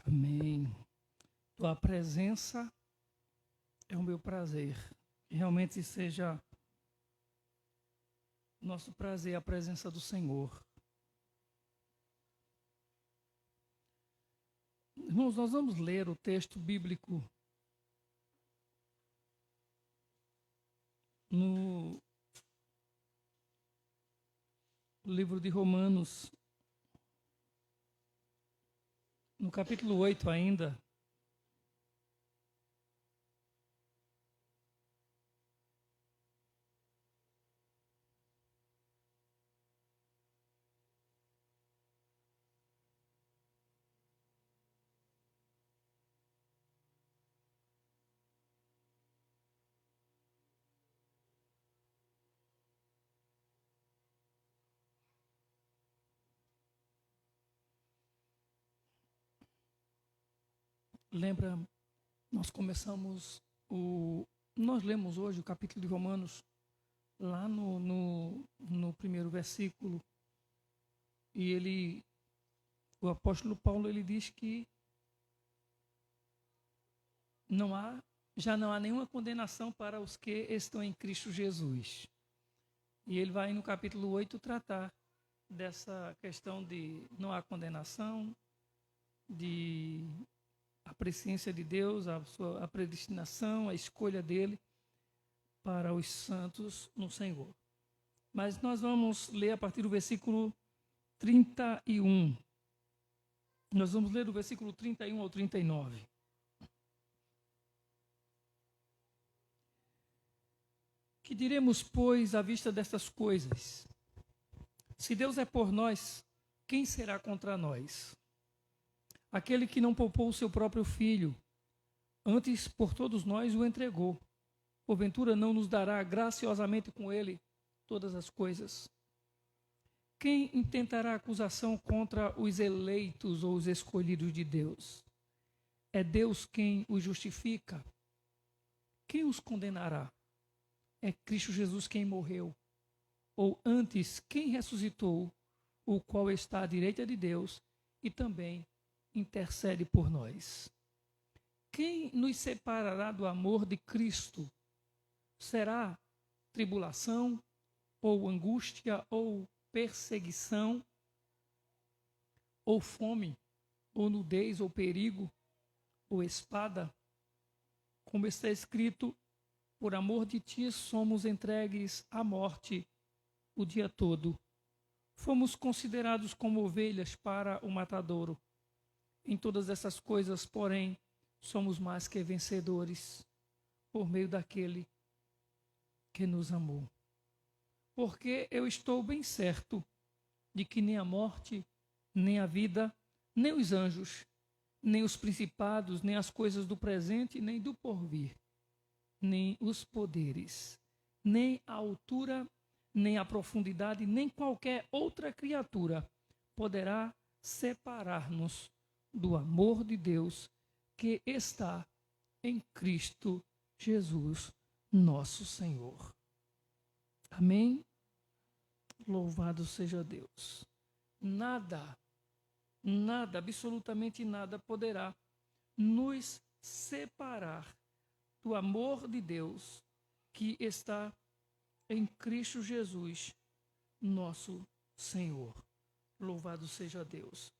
Amém. Tua presença é o meu prazer. Que realmente seja nosso prazer a presença do Senhor. Irmãos, nós vamos ler o texto bíblico no livro de Romanos, no capítulo 8 ainda. Lembra, nós lemos hoje o capítulo de Romanos, lá no primeiro versículo, e o apóstolo Paulo, ele diz que já não há nenhuma condenação para os que estão em Cristo Jesus. E ele vai no capítulo 8 tratar dessa questão de não há condenação, de a presciência de Deus, a predestinação, a escolha dele para os santos no Senhor. Mas nós vamos ler a partir do versículo 31. Nós vamos ler do versículo 31 ao 39. Que diremos, pois, à vista destas coisas? Se Deus é por nós, quem será contra nós? Aquele que não poupou o seu próprio filho, antes por todos nós o entregou, porventura não nos dará graciosamente com ele todas as coisas? Quem intentará acusação contra os eleitos ou os escolhidos de Deus? É Deus quem os justifica. Quem os condenará? É Cristo Jesus quem morreu, ou antes, quem ressuscitou, o qual está à direita de Deus e também intercede por nós. Quem nos separará do amor de Cristo? Será tribulação, ou angústia, ou perseguição, ou fome, ou nudez, ou perigo, ou espada? Como está escrito, por amor de ti somos entregues à morte o dia todo. Fomos considerados como ovelhas para o matadouro. Em todas essas coisas, porém, somos mais que vencedores, por meio daquele que nos amou. Porque eu estou bem certo de que nem a morte, nem a vida, nem os anjos, nem os principados, nem as coisas do presente, nem do porvir, nem os poderes, nem a altura, nem a profundidade, nem qualquer outra criatura poderá separar-nos do amor de Deus que está em Cristo Jesus, nosso Senhor. Amém? Louvado seja Deus. Nada, absolutamente nada poderá nos separar do amor de Deus que está em Cristo Jesus, nosso Senhor. Louvado seja Deus.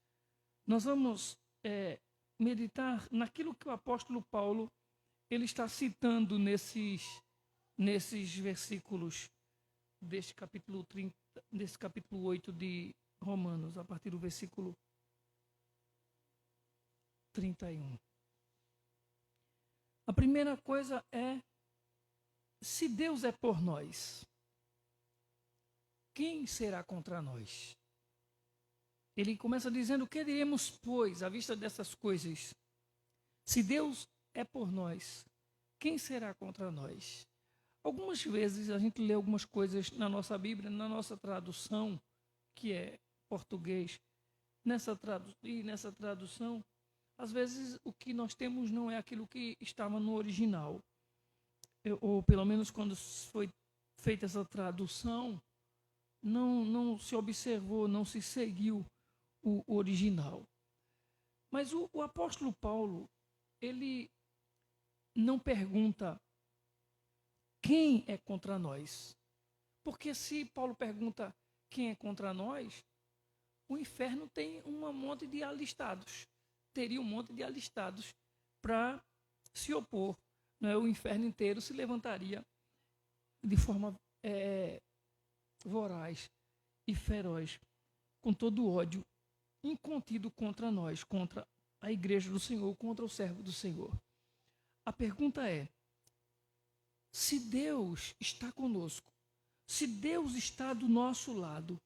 Nós vamos meditar naquilo que o apóstolo Paulo ele está citando nesses versículos deste capítulo 8 de Romanos, a partir do versículo 31. A primeira coisa é, se Deus é por nós, quem será contra nós? Ele começa dizendo, o que diremos, pois, à vista dessas coisas? Se Deus é por nós, quem será contra nós? Algumas vezes a gente lê algumas coisas na nossa Bíblia, na nossa tradução, que é português, nessa tradução, às vezes o que nós temos não é aquilo que estava no original. Ou pelo menos quando foi feita essa tradução, não se observou, não se seguiu o original. Mas o apóstolo Paulo, ele não pergunta quem é contra nós. Porque se Paulo pergunta quem é contra nós, o inferno tem um monte de alistados. Teria um monte de alistados para se opor. Não é? O inferno inteiro se levantaria de forma voraz e feroz, com todo o ódio incontido contra nós, contra a igreja do Senhor, contra o servo do Senhor. A pergunta é: se Deus está conosco, se Deus está do nosso lado,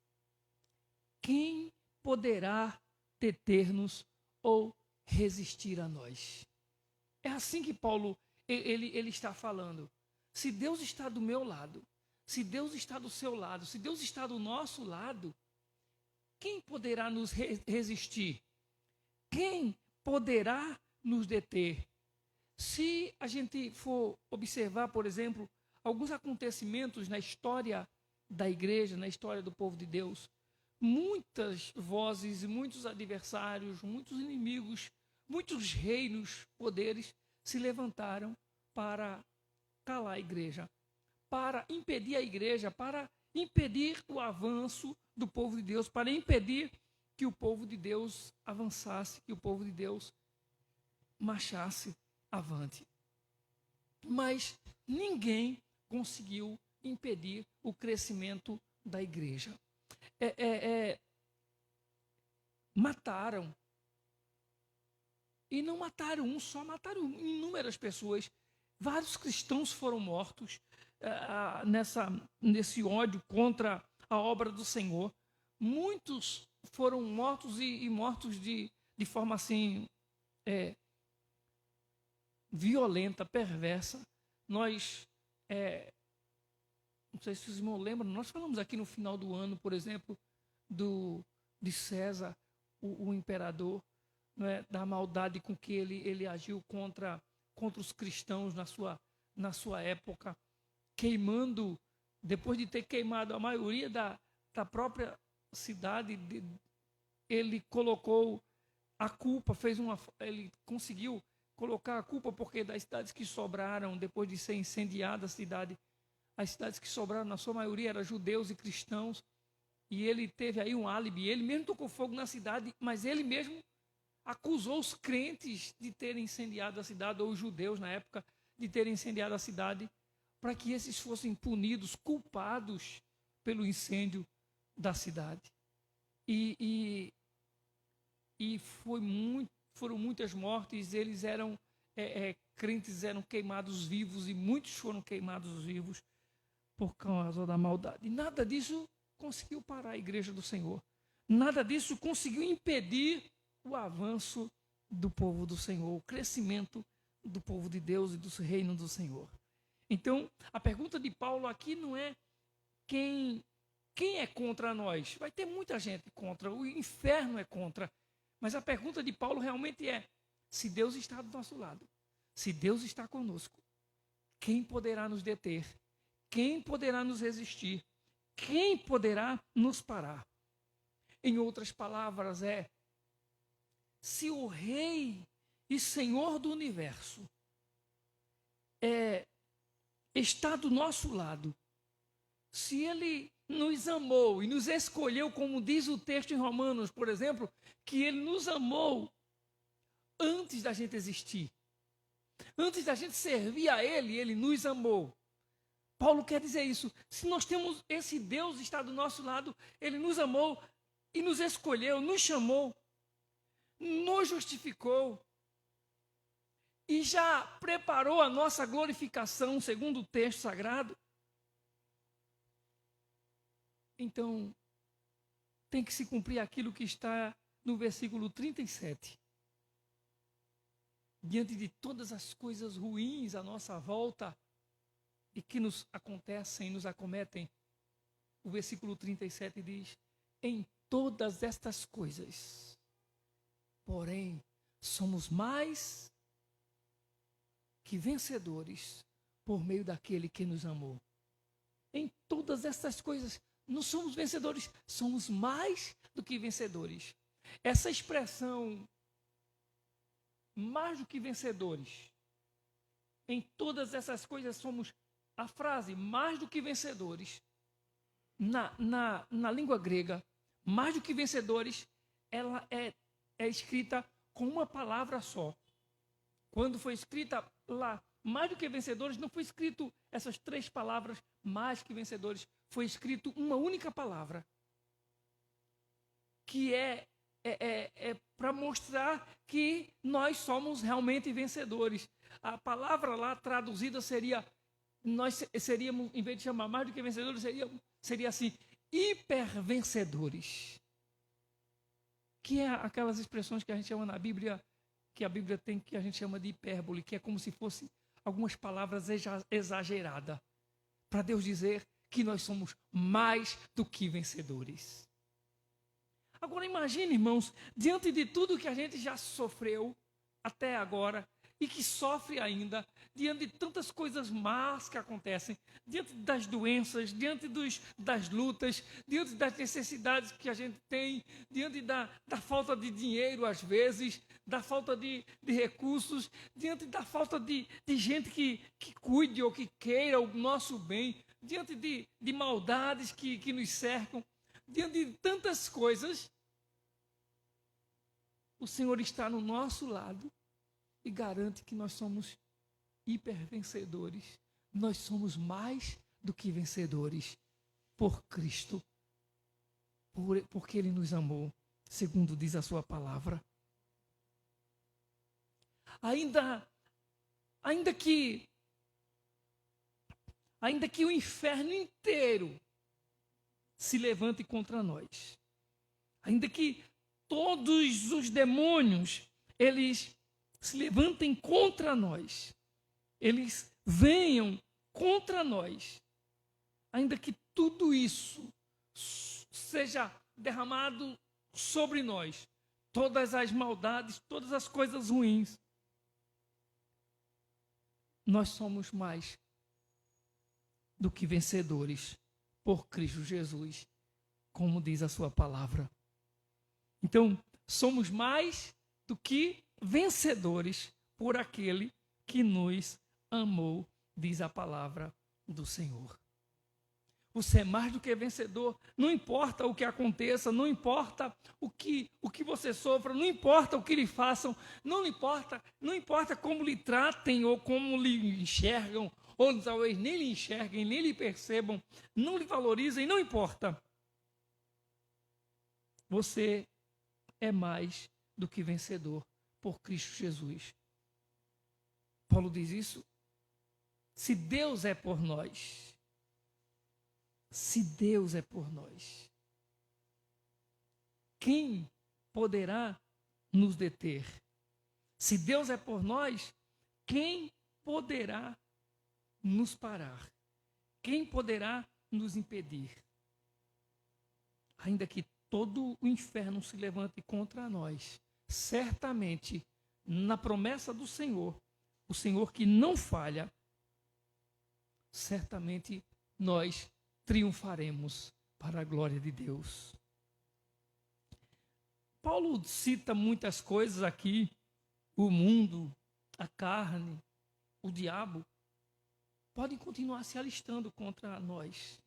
quem poderá deter-nos ou resistir a nós? É assim que Paulo ele está falando. Se Deus está do meu lado, se Deus está do seu lado, se Deus está do nosso lado, quem poderá nos resistir? Quem poderá nos deter? Se a gente for observar, por exemplo, alguns acontecimentos na história da igreja, na história do povo de Deus, muitas vozes, muitos adversários, muitos inimigos, muitos reinos, poderes se levantaram para calar a igreja, para impedir a igreja, para impedir o avanço do povo de Deus, para impedir que o povo de Deus avançasse, que o povo de Deus marchasse avante. Mas ninguém conseguiu impedir o crescimento da igreja. Mataram. E não mataram um só, mataram inúmeras pessoas. Vários cristãos foram mortos nesse ódio contra a obra do Senhor. Muitos foram mortos e mortos de forma assim violenta, perversa. Nós, não sei se os irmãos lembram, nós falamos aqui no final do ano, por exemplo, de César, o imperador, não é, da maldade com que ele agiu contra os cristãos na sua época, queimando, depois de ter queimado a maioria da própria cidade, ele colocou a culpa, ele conseguiu colocar a culpa, porque das cidades que sobraram, depois de ser incendiada a cidade, as cidades que sobraram, na sua maioria, eram judeus e cristãos, e ele teve aí um álibi, ele mesmo tocou fogo na cidade, mas ele mesmo acusou os crentes de terem incendiado a cidade, ou os judeus na época, de terem incendiado a cidade, para que esses fossem punidos, culpados pelo incêndio da cidade. E foram muitas mortes, eles eram crentes, eram queimados vivos, e muitos foram queimados vivos por causa da maldade. E nada disso conseguiu parar a igreja do Senhor. Nada disso conseguiu impedir o avanço do povo do Senhor, o crescimento do povo de Deus e do reino do Senhor. Então, a pergunta de Paulo aqui não é quem é contra nós. Vai ter muita gente contra, o inferno é contra. Mas a pergunta de Paulo realmente é: se Deus está do nosso lado, se Deus está conosco, quem poderá nos deter? Quem poderá nos resistir? Quem poderá nos parar? Em outras palavras, se o Rei e Senhor do Universo está do nosso lado, se Ele nos amou e nos escolheu, como diz o texto em Romanos, por exemplo, que Ele nos amou antes da gente existir, antes da gente servir a Ele, Ele nos amou. Paulo quer dizer isso. Se nós temos esse Deus está do nosso lado, Ele nos amou e nos escolheu, nos chamou, nos justificou e já preparou a nossa glorificação, segundo o texto sagrado. Então, tem que se cumprir aquilo que está no versículo 37. Diante de todas as coisas ruins à nossa volta e que nos acontecem, nos acometem, o versículo 37 diz: em todas estas coisas, porém, somos mais que vencedores por meio daquele que nos amou. Em todas estas coisas, não somos vencedores, somos mais do que vencedores. Essa expressão, mais do que vencedores, em todas essas coisas somos, a frase mais do que vencedores, na língua grega, mais do que vencedores, ela é escrita com uma palavra só. Quando foi escrita lá, mais do que vencedores, não foi escrito essas três palavras, mais que vencedores, foi escrito uma única palavra. que é para mostrar que nós somos realmente vencedores. A palavra lá traduzida seria, nós seríamos, em vez de chamar mais do que vencedores, seria assim, hipervencedores. Que é aquelas expressões que a gente chama na Bíblia, que a Bíblia tem, que a gente chama de hipérbole, que é como se fosse algumas palavras exageradas, para Deus dizer que nós somos mais do que vencedores. Agora imagine, irmãos, diante de tudo que a gente já sofreu até agora e que sofre ainda, diante de tantas coisas más que acontecem, diante das doenças, diante das lutas, diante das necessidades que a gente tem, diante da falta de dinheiro às vezes, da falta de recursos, diante da falta de gente que cuide ou que queira o nosso bem, diante de maldades que nos cercam, diante de tantas coisas, o Senhor está no nosso lado e garante que nós somos hipervencedores. Nós somos mais do que vencedores por Cristo, porque Ele nos amou, segundo diz a sua palavra. Ainda que o inferno inteiro se levante contra nós, ainda que todos os demônios, eles se levantem contra nós, eles venham contra nós, ainda que tudo isso seja derramado sobre nós, todas as maldades, todas as coisas ruins, nós somos mais do que vencedores por Cristo Jesus, como diz a sua palavra. Então, somos mais do que vencedores por aquele que nos amou, diz a palavra do Senhor. Você é mais do que vencedor, não importa o que aconteça, não importa o que você sofra, não importa o que lhe façam, não importa como lhe tratem ou como lhe enxergam, ou talvez nem lhe enxerguem, nem lhe percebam, não lhe valorizem, não importa. Você é mais do que vencedor por Cristo Jesus. Paulo diz isso. Se Deus é por nós, quem poderá nos deter? Se Deus é por nós, quem poderá nos parar? Quem poderá nos impedir? Ainda que todo o inferno se levante contra nós, certamente, na promessa do Senhor, o Senhor que não falha, certamente nós triunfaremos para a glória de Deus. Paulo cita muitas coisas aqui, o mundo, a carne, o diabo, podem continuar se alistando contra nós,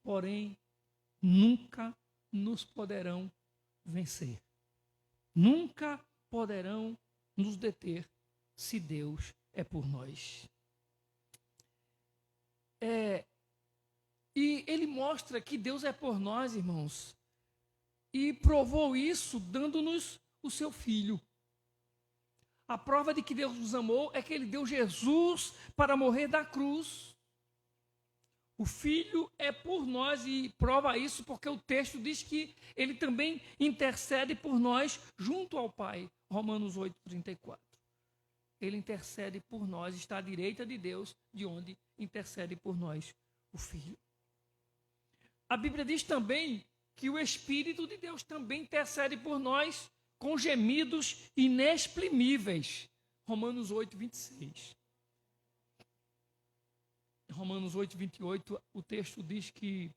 porém, nunca nos poderão vencer. Nunca poderão nos deter se Deus é por nós. E ele mostra que Deus é por nós, irmãos, e provou isso dando-nos o seu Filho. A prova de que Deus nos amou é que Ele deu Jesus para morrer da cruz. O Filho é por nós e prova isso porque o texto diz que Ele também intercede por nós junto ao Pai. Romanos 8:34. Ele intercede por nós, está à direita de Deus, de onde intercede por nós o Filho. A Bíblia diz também que o Espírito de Deus também intercede por nós com gemidos inexprimíveis. Romanos 8:26. Romanos 8:28, o texto diz que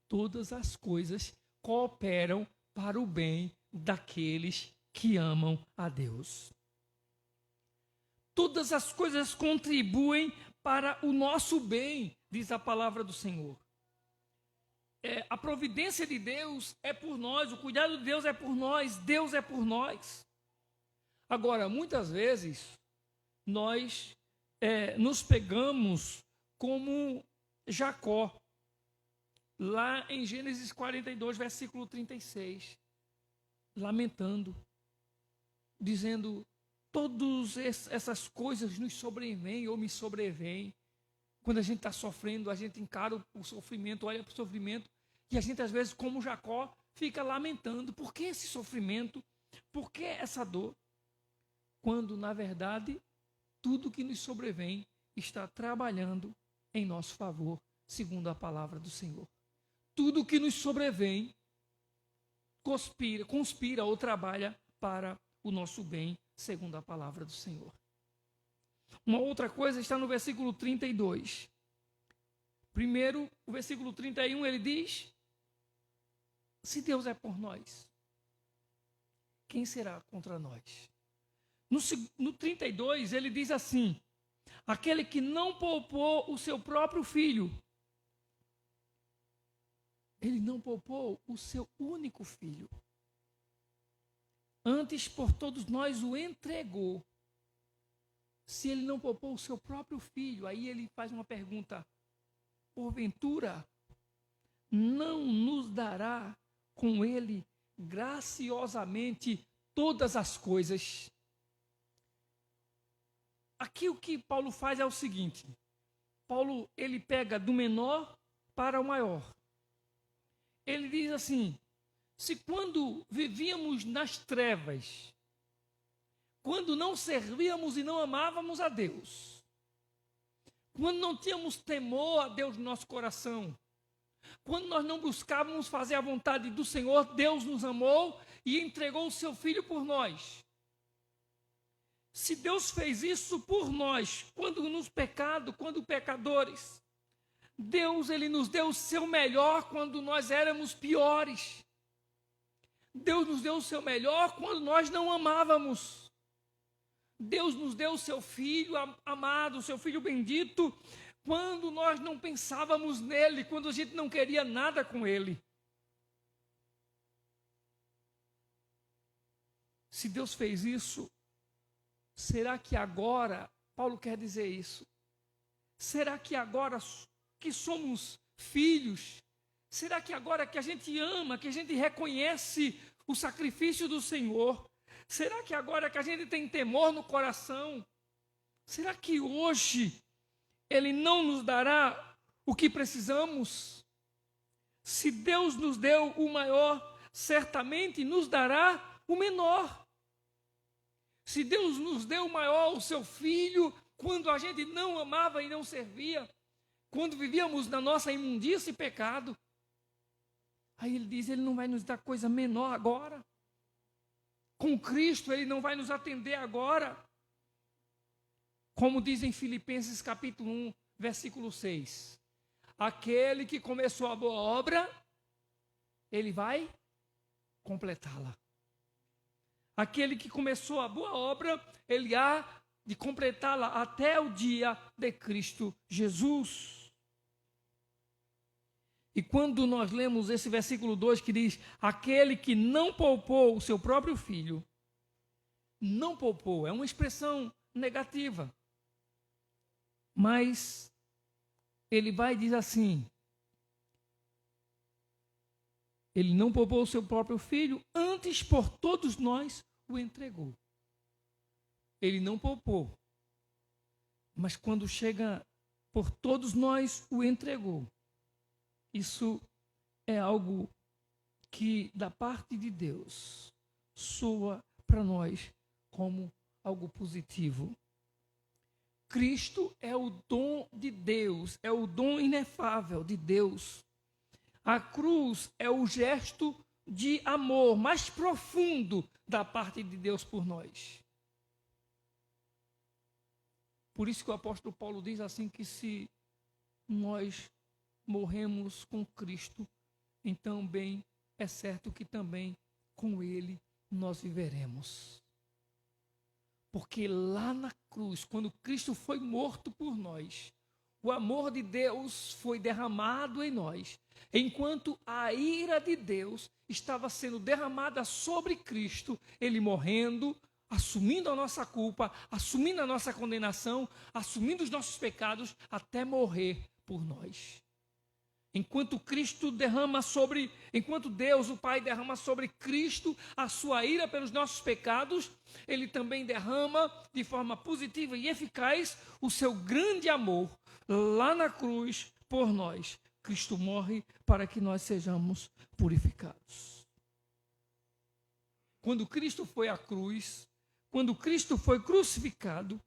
todas as coisas cooperam para o bem daqueles que amam a Deus. Todas as coisas contribuem para o nosso bem, diz a palavra do Senhor. A providência de Deus é por nós, o cuidado de Deus é por nós, Deus é por nós. Agora, muitas vezes, nós nos pegamos como Jacó. lá em Gênesis 42, versículo 36, lamentando, dizendo: todas essas coisas nos sobrevêm ou me sobrevêm. Quando a gente está sofrendo, a gente encara o sofrimento, olha para o sofrimento, e a gente às vezes, como Jacó, fica lamentando: por que esse sofrimento? Por que essa dor? Quando, na verdade, tudo que nos sobrevém está trabalhando em nosso favor, segundo a palavra do Senhor. Tudo que nos sobrevém conspira ou trabalha para o nosso bem, segundo a palavra do Senhor. Uma outra coisa está no versículo 32. Primeiro, o versículo 31, ele diz: se Deus é por nós, quem será contra nós? No 32, ele diz assim: aquele que não poupou o seu próprio filho, ele não poupou o seu único filho, antes por todos nós o entregou. Se ele não poupou o seu próprio filho, aí ele faz uma pergunta: porventura não nos dará com ele graciosamente todas as coisas? Aqui o que Paulo faz é o seguinte: Paulo, ele pega do menor para o maior. Ele diz assim: se quando vivíamos nas trevas, quando não servíamos e não amávamos a Deus, quando não tínhamos temor a Deus no nosso coração, quando nós não buscávamos fazer a vontade do Senhor, Deus nos amou e entregou o seu Filho por nós. Se Deus fez isso por nós, quando nos pecado, quando pecadores, Deus, ele nos deu o seu melhor quando nós éramos piores. Deus nos deu o seu melhor quando nós não amávamos. Deus nos deu o seu Filho amado, o seu Filho bendito, quando nós não pensávamos nele, quando a gente não queria nada com ele. Se Deus fez isso, será que agora, Paulo quer dizer isso, será que agora que somos filhos, será que agora que a gente ama, que a gente reconhece o sacrifício do Senhor, será que agora que a gente tem temor no coração, será que hoje Ele não nos dará o que precisamos? Se Deus nos deu o maior, certamente nos dará o menor. Se Deus nos deu o maior, o seu Filho, quando a gente não amava e não servia, quando vivíamos na nossa imundícia e pecado, aí Ele diz: Ele não vai nos dar coisa menor agora. Com Cristo, Ele não vai nos atender agora. Como diz em Filipenses capítulo 1, versículo 6. Aquele que começou a boa obra, Ele vai completá-la. Aquele que começou a boa obra, Ele há de completá-la até o dia de Cristo Jesus. E quando nós lemos esse versículo 2 que diz: aquele que não poupou o seu próprio filho, não poupou, é uma expressão negativa. Mas ele vai dizer assim: ele não poupou o seu próprio filho, antes por todos nós o entregou. Ele não poupou, mas quando chega por todos nós o entregou. Isso é algo que da parte de Deus soa para nós como algo positivo. Cristo é o dom de Deus, é o dom inefável de Deus. A cruz é o gesto de amor mais profundo da parte de Deus por nós. Por isso que o apóstolo Paulo diz assim, que se nós morremos com Cristo, então bem é certo que também com Ele nós viveremos. Porque lá na cruz, quando Cristo foi morto por nós, o amor de Deus foi derramado em nós, enquanto a ira de Deus estava sendo derramada sobre Cristo, Ele morrendo, assumindo a nossa culpa, assumindo a nossa condenação, assumindo os nossos pecados, até morrer por nós. Enquanto Deus, o Pai, derrama sobre Cristo a sua ira pelos nossos pecados, Ele também derrama de forma positiva e eficaz o seu grande amor lá na cruz por nós. Cristo morre para que nós sejamos purificados. Quando Cristo foi à cruz, quando Cristo foi crucificado,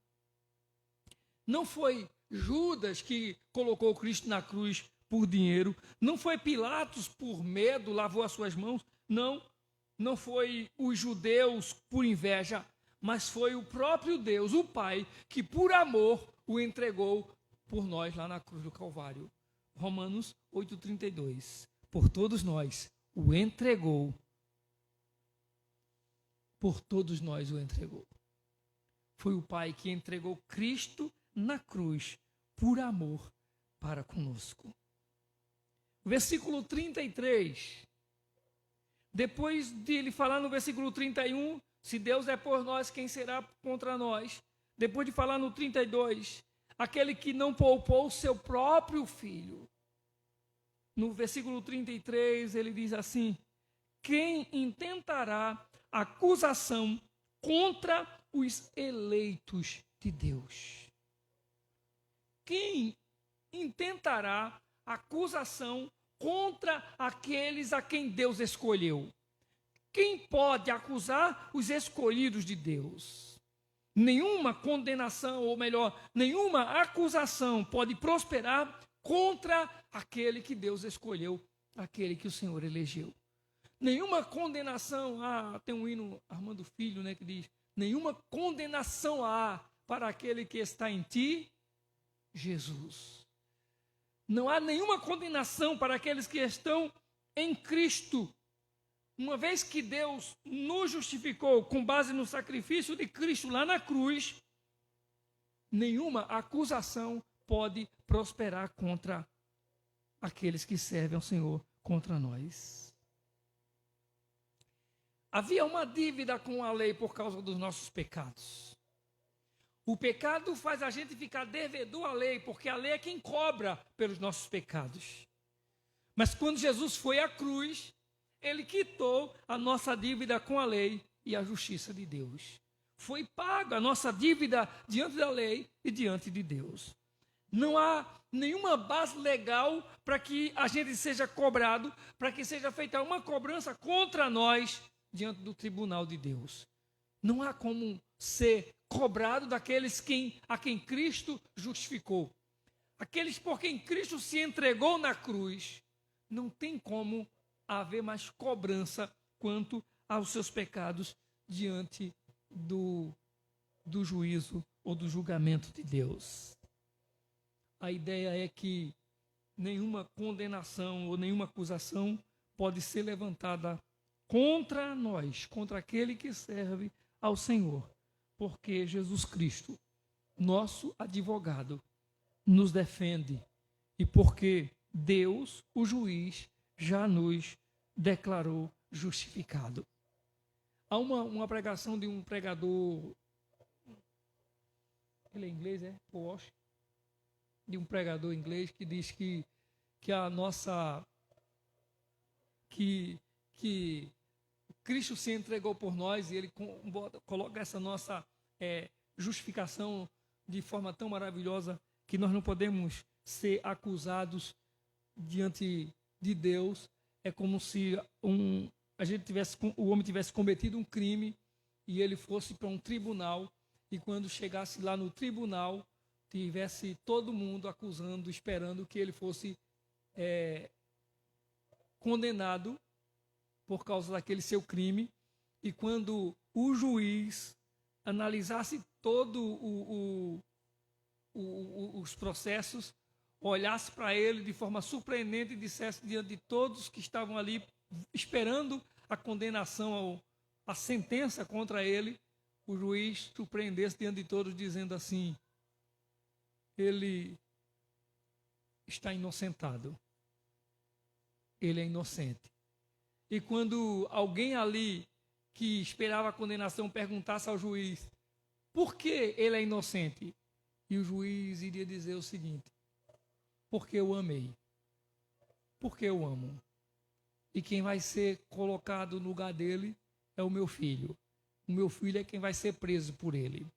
não foi Judas que colocou Cristo na cruz por dinheiro, não foi Pilatos por medo, lavou as suas mãos, não foi os judeus por inveja, mas foi o próprio Deus, o Pai, que por amor o entregou por nós lá na cruz do Calvário. Romanos 8,32. Por todos nós o entregou. Por todos nós o entregou. Foi o Pai que entregou Cristo na cruz por amor para conosco. Versículo 33. Depois de ele falar no versículo 31, se Deus é por nós, quem será contra nós? Depois de falar no 32, aquele que não poupou seu próprio filho. No versículo 33, ele diz assim: quem intentará acusação contra os eleitos de Deus? Quem intentará acusação contra aqueles a quem Deus escolheu? Quem pode acusar os escolhidos de Deus? Nenhuma condenação, ou melhor, nenhuma acusação pode prosperar contra aquele que Deus escolheu, aquele que o Senhor elegeu. Nenhuma condenação, tem um hino Armando Filho, né, que diz: nenhuma condenação há para aquele que está em ti, Jesus. Não há nenhuma condenação para aqueles que estão em Cristo. Uma vez que Deus nos justificou com base no sacrifício de Cristo lá na cruz, nenhuma acusação pode prosperar contra aqueles que servem ao Senhor, contra nós. Havia uma dívida com a lei por causa dos nossos pecados. O pecado faz a gente ficar devedor à lei, porque a lei é quem cobra pelos nossos pecados. Mas quando Jesus foi à cruz, ele quitou a nossa dívida com a lei e a justiça de Deus. Foi paga a nossa dívida diante da lei e diante de Deus. Não há nenhuma base legal para que a gente seja cobrado, para que seja feita uma cobrança contra nós diante do tribunal de Deus. Não há como ser cobrado daqueles a quem Cristo justificou. Aqueles por quem Cristo se entregou na cruz. Não tem como haver mais cobrança quanto aos seus pecados diante do juízo ou do julgamento de Deus. A ideia é que nenhuma condenação ou nenhuma acusação pode ser levantada contra nós, contra aquele que serve ao Senhor, porque Jesus Cristo, nosso advogado, nos defende e porque Deus, o juiz, já nos declarou justificado. Há uma pregação de um pregador, ele é inglês, Walsh, de um pregador inglês que diz que a nossa, que Cristo se entregou por nós e ele coloca essa nossa justificação de forma tão maravilhosa que nós não podemos ser acusados diante de Deus. É como se o homem tivesse cometido um crime e ele fosse para um tribunal, e quando chegasse lá no tribunal tivesse todo mundo acusando, esperando que ele fosse condenado por causa daquele seu crime, e quando o juiz analisasse todo os processos, olhasse para ele de forma surpreendente e dissesse diante de todos que estavam ali esperando a condenação, a sentença contra ele, o juiz surpreendesse diante de todos dizendo assim: ele está inocentado, ele é inocente. E quando alguém ali que esperava a condenação perguntasse ao juiz por que ele é inocente, e o juiz iria dizer o seguinte: porque eu amei. porque eu amo. E quem vai ser colocado no lugar dele é o meu filho. O meu filho é quem vai ser preso por ele.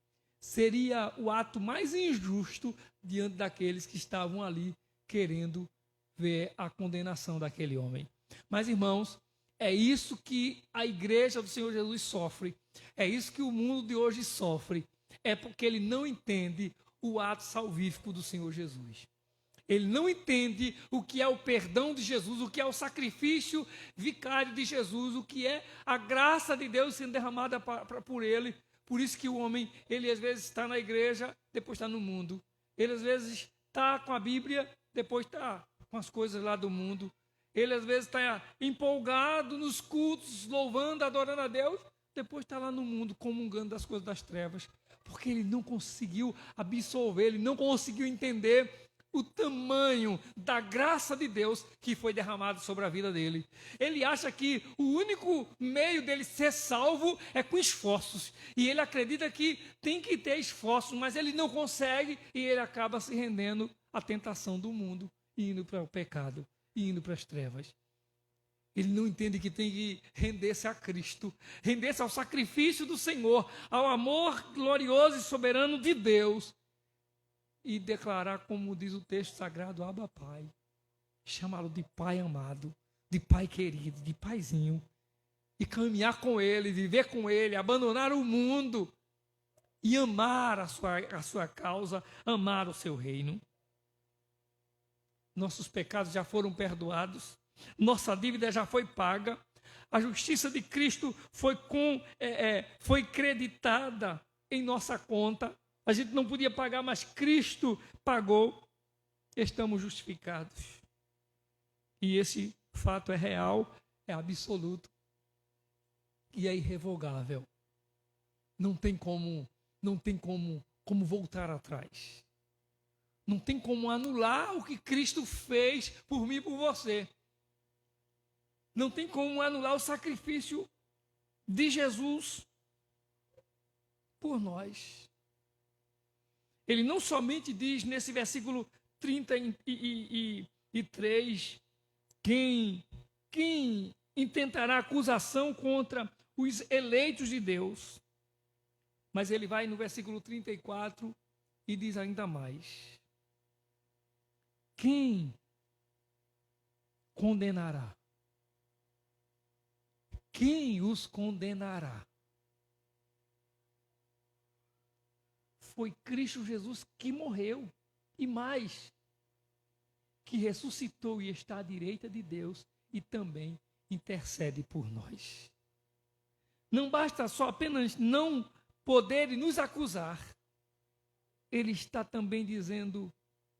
Seria o ato mais injusto diante daqueles que estavam ali querendo ver a condenação daquele homem. Mas, irmãos, é isso que a igreja do Senhor Jesus sofre. É isso que o mundo de hoje sofre. É porque ele não entende o ato salvífico do Senhor Jesus. Ele não entende o que é o perdão de Jesus, o que é o sacrifício vicário de Jesus, o que é a graça de Deus sendo derramada por ele. Por isso que o homem, ele às vezes está na igreja, depois está no mundo. Ele às vezes está com a Bíblia, depois está com as coisas lá do mundo. Ele às vezes está empolgado nos cultos, louvando, adorando a Deus, depois está lá no mundo, comungando das coisas das trevas. Porque ele não conseguiu absorver, ele não conseguiu entender o tamanho da graça de Deus que foi derramado sobre a vida dele. Ele acha que o único meio dele ser salvo é com esforços. E ele acredita que tem que ter esforços, mas ele não consegue e ele acaba se rendendo à tentação do mundo, e indo para o pecado, e indo para as trevas. Ele não entende que tem que render-se a Cristo, render-se ao sacrifício do Senhor, ao amor glorioso e soberano de Deus, e declarar, como diz o texto sagrado, Abba Pai, chamá-lo de Pai amado, de Pai querido, de Paizinho, e caminhar com Ele, viver com Ele, abandonar o mundo e amar a sua causa, amar o seu reino. Nossos pecados já foram perdoados, nossa dívida já foi paga, a justiça de Cristo foi creditada em nossa conta. A gente não podia pagar, mas Cristo pagou. Estamos justificados. E esse fato é real, é absoluto e é irrevogável. Não tem como voltar atrás. Não tem como anular o que Cristo fez por mim e por você. Não tem como anular o sacrifício de Jesus por nós. Ele não somente diz nesse versículo 33, quem intentará acusação contra os eleitos de Deus, mas ele vai no versículo 34 e diz ainda mais: quem condenará? Quem os condenará? Foi Cristo Jesus que morreu, e mais, que ressuscitou e está à direita de Deus e também intercede por nós. Não basta só apenas não poder nos acusar, ele está também dizendo,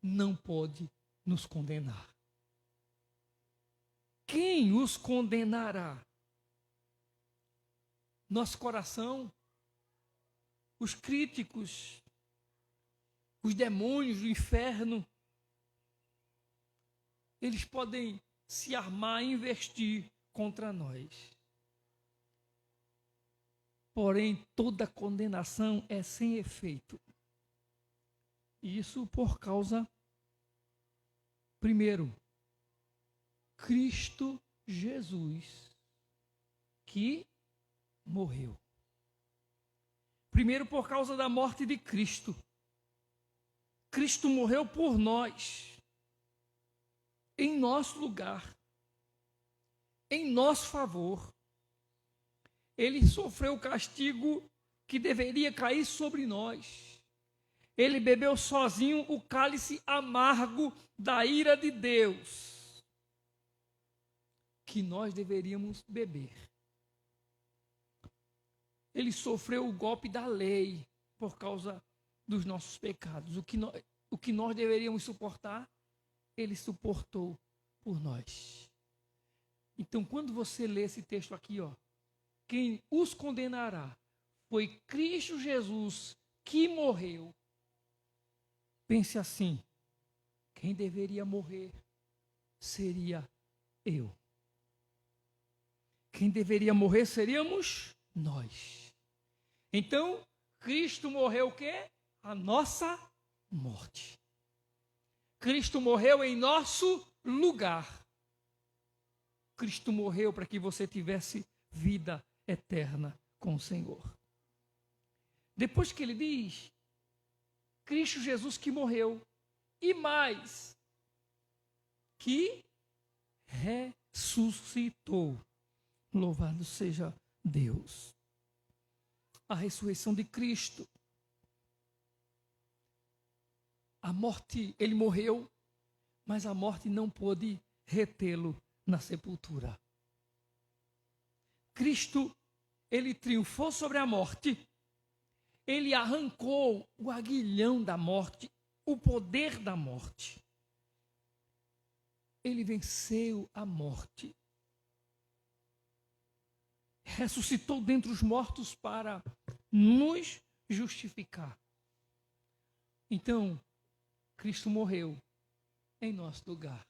não pode nos condenar. Quem os condenará? Nosso coração, os críticos, os demônios do inferno, eles podem se armar e investir contra nós. Porém, toda condenação é sem efeito. Isso por causa, primeiro, Cristo Jesus, que morreu. Primeiro, por causa da morte de Cristo. Cristo morreu por nós, em nosso lugar, em nosso favor. Ele sofreu o castigo que deveria cair sobre nós. Ele bebeu sozinho o cálice amargo da ira de Deus, que nós deveríamos beber. Ele sofreu o golpe da lei por causa dos nossos pecados. O que nós deveríamos suportar, ele suportou por nós. Então, quando você lê esse texto aqui, quem os condenará foi Cristo Jesus que morreu. Pense assim, quem deveria morrer seria eu. Quem deveria morrer seríamos nós. Então, Cristo morreu o quê? A nossa morte. Cristo morreu em nosso lugar. Cristo morreu para que você tivesse vida eterna com o Senhor. Depois que ele diz, Cristo Jesus que morreu, e mais, que ressuscitou. Louvado seja Deus. A ressurreição de Cristo. A morte, ele morreu, mas a morte não pôde retê-lo na sepultura. Cristo, ele triunfou sobre a morte, ele arrancou o aguilhão da morte, o poder da morte. Ele venceu a morte. Ressuscitou dentre os mortos para nos justificar. Então, Cristo morreu em nosso lugar.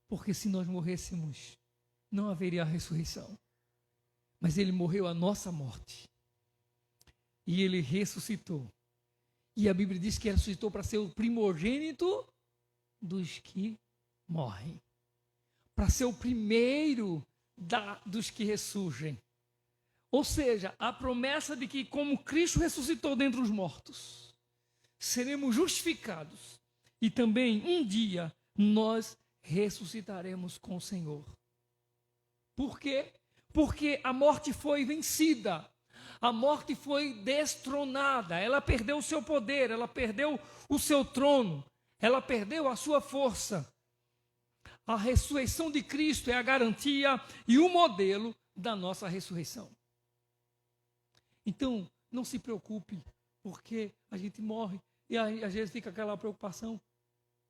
Porque se nós morrêssemos, não haveria ressurreição. Mas ele morreu a nossa morte. E ele ressuscitou. E a Bíblia diz que ele ressuscitou para ser o primogênito dos que morrem. Para ser o primeiro dos que ressurgem. Ou seja, a promessa de que como Cristo ressuscitou dentre os mortos, seremos justificados. E também um dia nós ressuscitaremos com o Senhor. Por quê? Porque a morte foi vencida. A morte foi destronada. Ela perdeu o seu poder, ela perdeu o seu trono, ela perdeu a sua força. A ressurreição de Cristo é a garantia e o modelo da nossa ressurreição. Então, não se preocupe, porque a gente morre e às vezes fica aquela preocupação.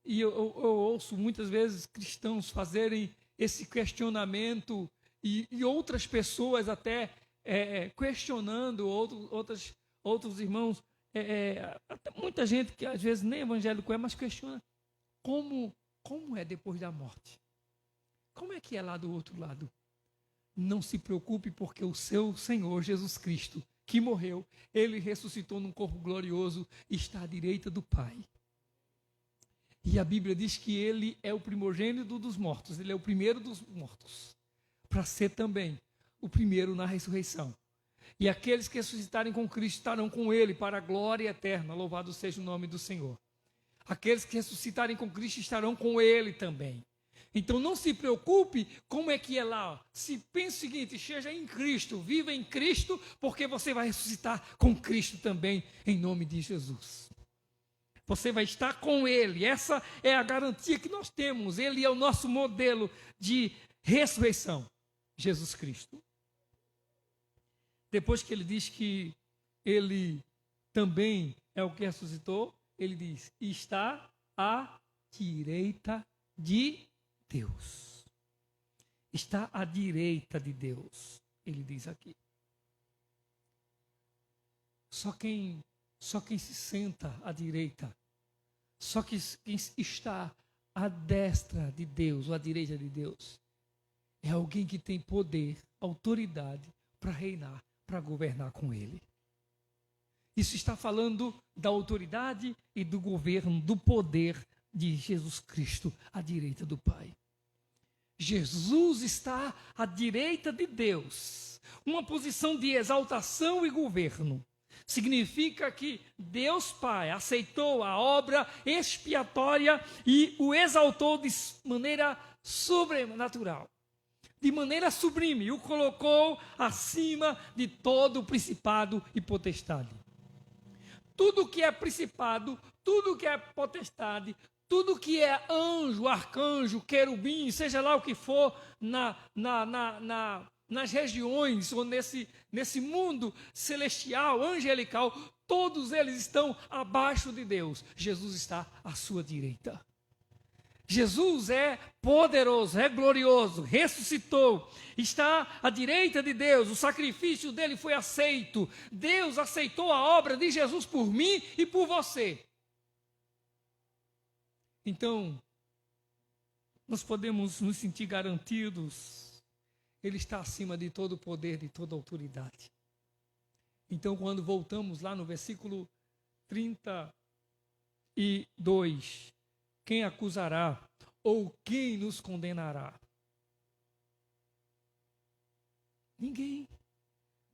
E eu ouço muitas vezes cristãos fazerem esse questionamento e outras pessoas até questionando, outros irmãos, até muita gente que às vezes nem evangélico é, mas questiona como é depois da morte. Como é que é lá do outro lado? Não se preocupe, porque o seu Senhor Jesus Cristo, que morreu, ele ressuscitou num corpo glorioso e está à direita do Pai. E a Bíblia diz que ele é o primogênito dos mortos, ele é o primeiro dos mortos, para ser também o primeiro na ressurreição. E aqueles que ressuscitarem com Cristo estarão com ele para a glória eterna, louvado seja o nome do Senhor. Aqueles que ressuscitarem com Cristo estarão com ele também. Então não se preocupe como é que é lá. Se pense o seguinte, esteja em Cristo, viva em Cristo, porque você vai ressuscitar com Cristo também, em nome de Jesus. Você vai estar com ele. Essa é a garantia que nós temos. Ele é o nosso modelo de ressurreição, Jesus Cristo. Depois que ele diz que ele também é o que ressuscitou, ele diz, está à direita de Deus. Está à direita de Deus, ele diz aqui. Só quem se senta à direita, só quem está à destra de Deus, ou à direita de Deus, é alguém que tem poder, autoridade para reinar, para governar com ele. Isso está falando da autoridade e do governo, do poder de Jesus Cristo à direita do Pai. Jesus está à direita de Deus, uma posição de exaltação e governo. Significa que Deus Pai aceitou a obra expiatória e o exaltou de maneira sobrenatural. De maneira sublime, o colocou acima de todo o principado e potestade. Tudo que é principado, tudo que é potestade, tudo que é anjo, arcanjo, querubim, seja lá o que for, nas regiões ou nesse mundo celestial, angelical, todos eles estão abaixo de Deus. Jesus está à sua direita. Jesus é poderoso, é glorioso, ressuscitou, está à direita de Deus, o sacrifício dele foi aceito. Deus aceitou a obra de Jesus por mim e por você. Então, nós podemos nos sentir garantidos, ele está acima de todo poder, de toda autoridade. Então, quando voltamos lá no versículo 32, quem acusará ou quem nos condenará? Ninguém.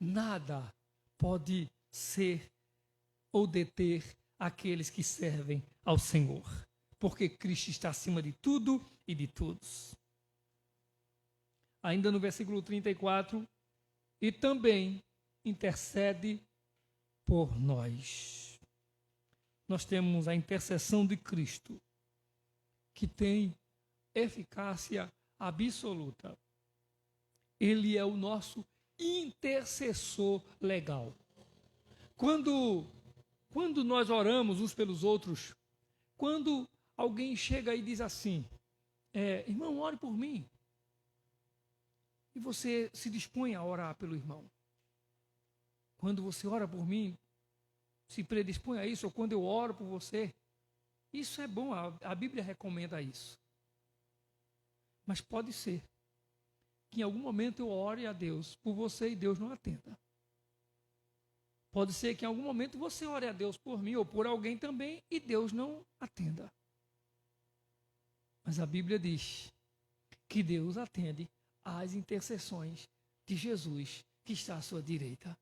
Nada pode ser ou deter aqueles que servem ao Senhor, porque Cristo está acima de tudo e de todos. Ainda no versículo 34, e também intercede por nós. Nós temos a intercessão de Cristo, que tem eficácia absoluta. Ele é o nosso intercessor legal. Quando nós oramos uns pelos outros, quando alguém chega e diz assim, irmão, ore por mim, e você se dispõe a orar pelo irmão. Quando você ora por mim, se predispõe a isso, ou quando eu oro por você, isso é bom, a Bíblia recomenda isso. Mas pode ser que em algum momento eu ore a Deus por você e Deus não atenda. Pode ser que em algum momento você ore a Deus por mim ou por alguém também e Deus não atenda. Mas a Bíblia diz que Deus atende às intercessões de Jesus, que está à sua direita.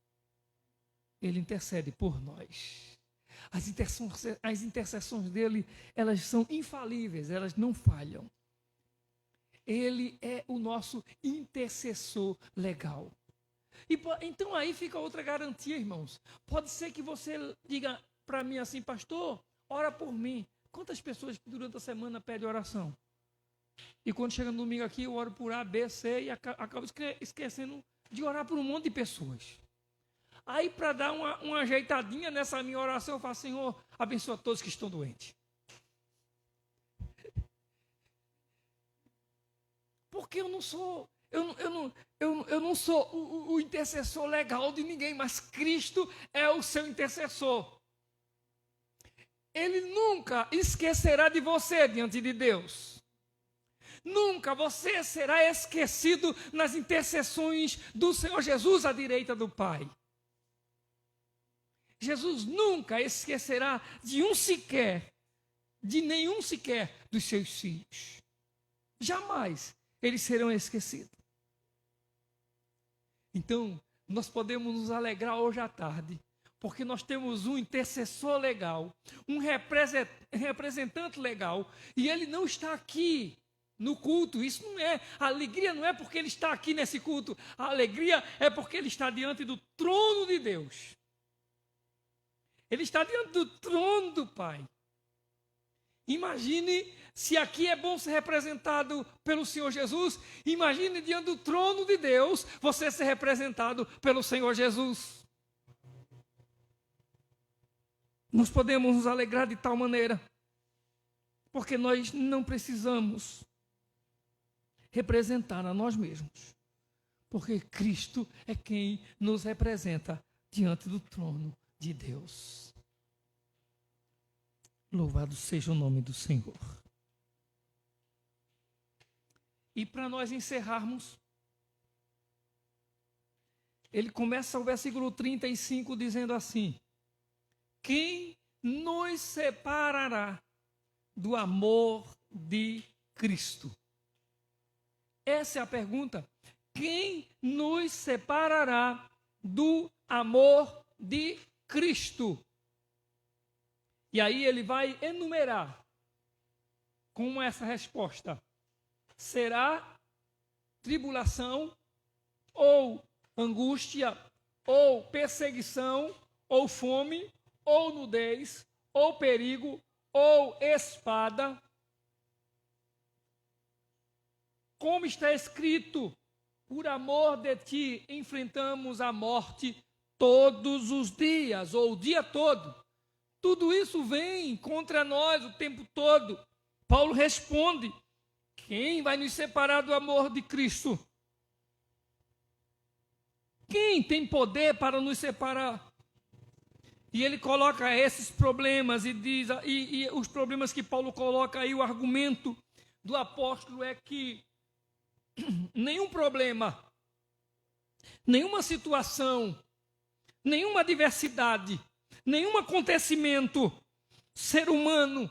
Ele intercede por nós. As intercessões dele, elas são infalíveis, elas não falham. Ele é o nosso intercessor legal. E então aí fica outra garantia, irmãos. Pode ser que você diga para mim assim, pastor, ora por mim. Quantas pessoas durante a semana pedem oração? E quando chega no domingo aqui, eu oro por A, B, C e acabo esquecendo de orar por um monte de pessoas. Aí, para dar uma ajeitadinha nessa minha oração, eu falo, Senhor, abençoa todos que estão doentes. Porque eu não sou o intercessor legal de ninguém, mas Cristo é o seu intercessor. Ele nunca esquecerá de você diante de Deus. Nunca você será esquecido nas intercessões do Senhor Jesus à direita do Pai. Jesus nunca esquecerá de nenhum sequer dos seus filhos. Jamais eles serão esquecidos. Então, nós podemos nos alegrar hoje à tarde, porque nós temos um intercessor legal, um representante legal, e ele não está aqui no culto. Isso não é, a alegria não é porque ele está aqui nesse culto, a alegria é porque ele está diante do trono de Deus. Ele está diante do trono do Pai. Imagine se aqui é bom ser representado pelo Senhor Jesus, imagine diante do trono de Deus você ser representado pelo Senhor Jesus. Nós podemos nos alegrar de tal maneira, porque nós não precisamos representar a nós mesmos, porque Cristo é quem nos representa diante do trono de Deus. Louvado seja o nome do Senhor. E para nós encerrarmos, ele começa o versículo 35 dizendo assim: quem nos separará do amor de Cristo? Essa é a pergunta. Quem nos separará do amor de Cristo? E aí ele vai enumerar com essa resposta: será tribulação, ou angústia, ou perseguição, ou fome, ou nudez, ou perigo, ou espada? Como está escrito, por amor de ti enfrentamos a morte todos os dias, ou o dia todo. Tudo isso vem contra nós o tempo todo. Paulo responde: quem vai nos separar do amor de Cristo? Quem tem poder para nos separar? E ele coloca esses problemas e diz, e os problemas que Paulo coloca aí, o argumento do apóstolo é que nenhum problema, nenhuma situação, nenhuma adversidade, nenhum acontecimento, ser humano,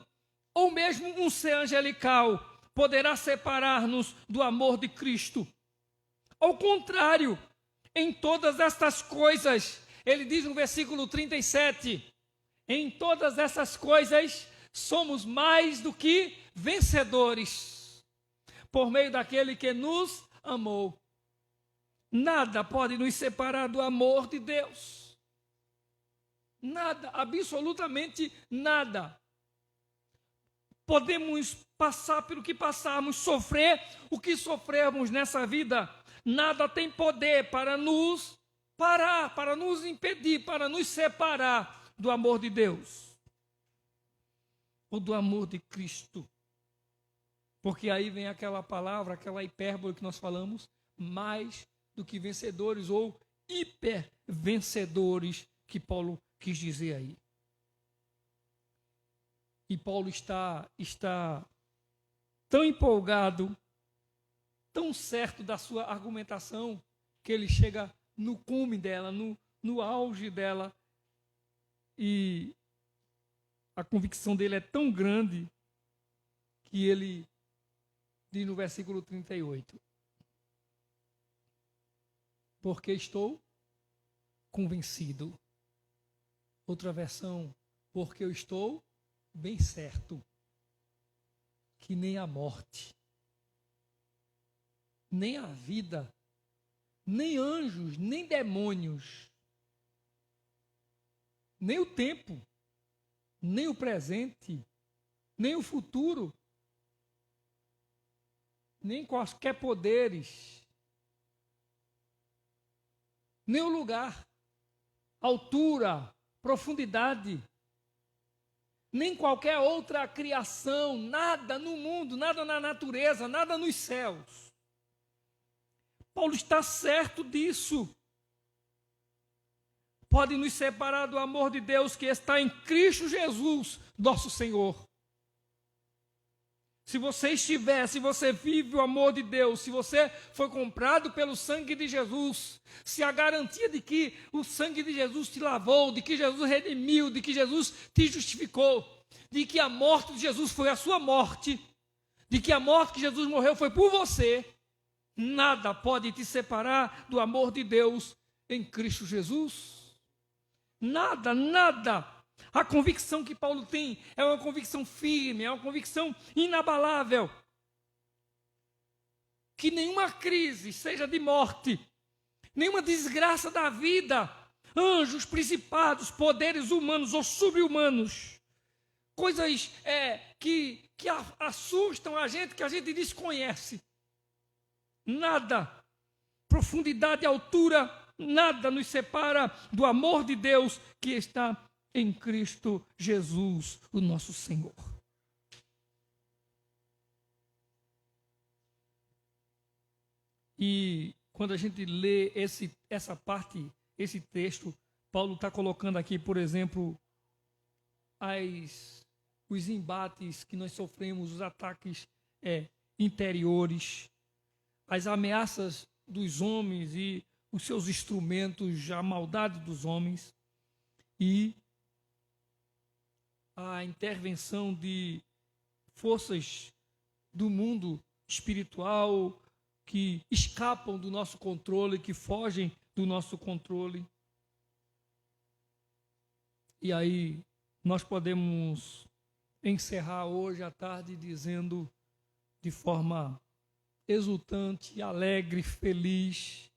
ou mesmo um ser angelical, poderá separar-nos do amor de Cristo. Ao contrário, em todas estas coisas, ele diz no versículo 37, em todas essas coisas somos mais do que vencedores, por meio daquele que nos amou. Nada pode nos separar do amor de Deus. Nada, absolutamente nada. Podemos passar pelo que passarmos, sofrer o que sofrermos nessa vida. Nada tem poder para nos parar, para nos impedir, para nos separar do amor de Deus. Ou do amor de Cristo. Porque aí vem aquela palavra, aquela hipérbole que nós falamos, mais do que vencedores ou hipervencedores, que Paulo quis dizer aí. E Paulo está tão empolgado, tão certo da sua argumentação, que ele chega no cume dela, no auge dela, e a convicção dele é tão grande que ele diz no versículo 38, porque estou convencido. Outra versão, porque eu estou bem certo que nem a morte, nem a vida, nem anjos, nem demônios, nem o tempo, nem o presente, nem o futuro, nem quaisquer poderes, nem o lugar, altura, profundidade, nem qualquer outra criação, nada no mundo, nada na natureza, nada nos céus. Paulo está certo disso. Pode nos separar do amor de Deus que está em Cristo Jesus, nosso Senhor. Se você vive o amor de Deus, se você foi comprado pelo sangue de Jesus, se a garantia de que o sangue de Jesus te lavou, de que Jesus redimiu, de que Jesus te justificou, de que a morte de Jesus foi a sua morte, de que a morte que Jesus morreu foi por você, nada pode te separar do amor de Deus em Cristo Jesus. Nada, nada. A convicção que Paulo tem é uma convicção firme, é uma convicção inabalável. Que nenhuma crise, seja de morte, nenhuma desgraça da vida, anjos, principados, poderes humanos ou sobre-humanos, coisas que assustam a gente, que a gente desconhece. Nada, profundidade, altura, nada nos separa do amor de Deus que está em Cristo Jesus, o nosso Senhor. E quando a gente lê essa parte, esse texto, Paulo está colocando aqui, por exemplo, os embates que nós sofremos, os ataques interiores, as ameaças dos homens e os seus instrumentos, a maldade dos homens e a intervenção de forças do mundo espiritual que escapam do nosso controle, que fogem do nosso controle. E aí nós podemos encerrar hoje à tarde dizendo de forma exultante, alegre, feliz,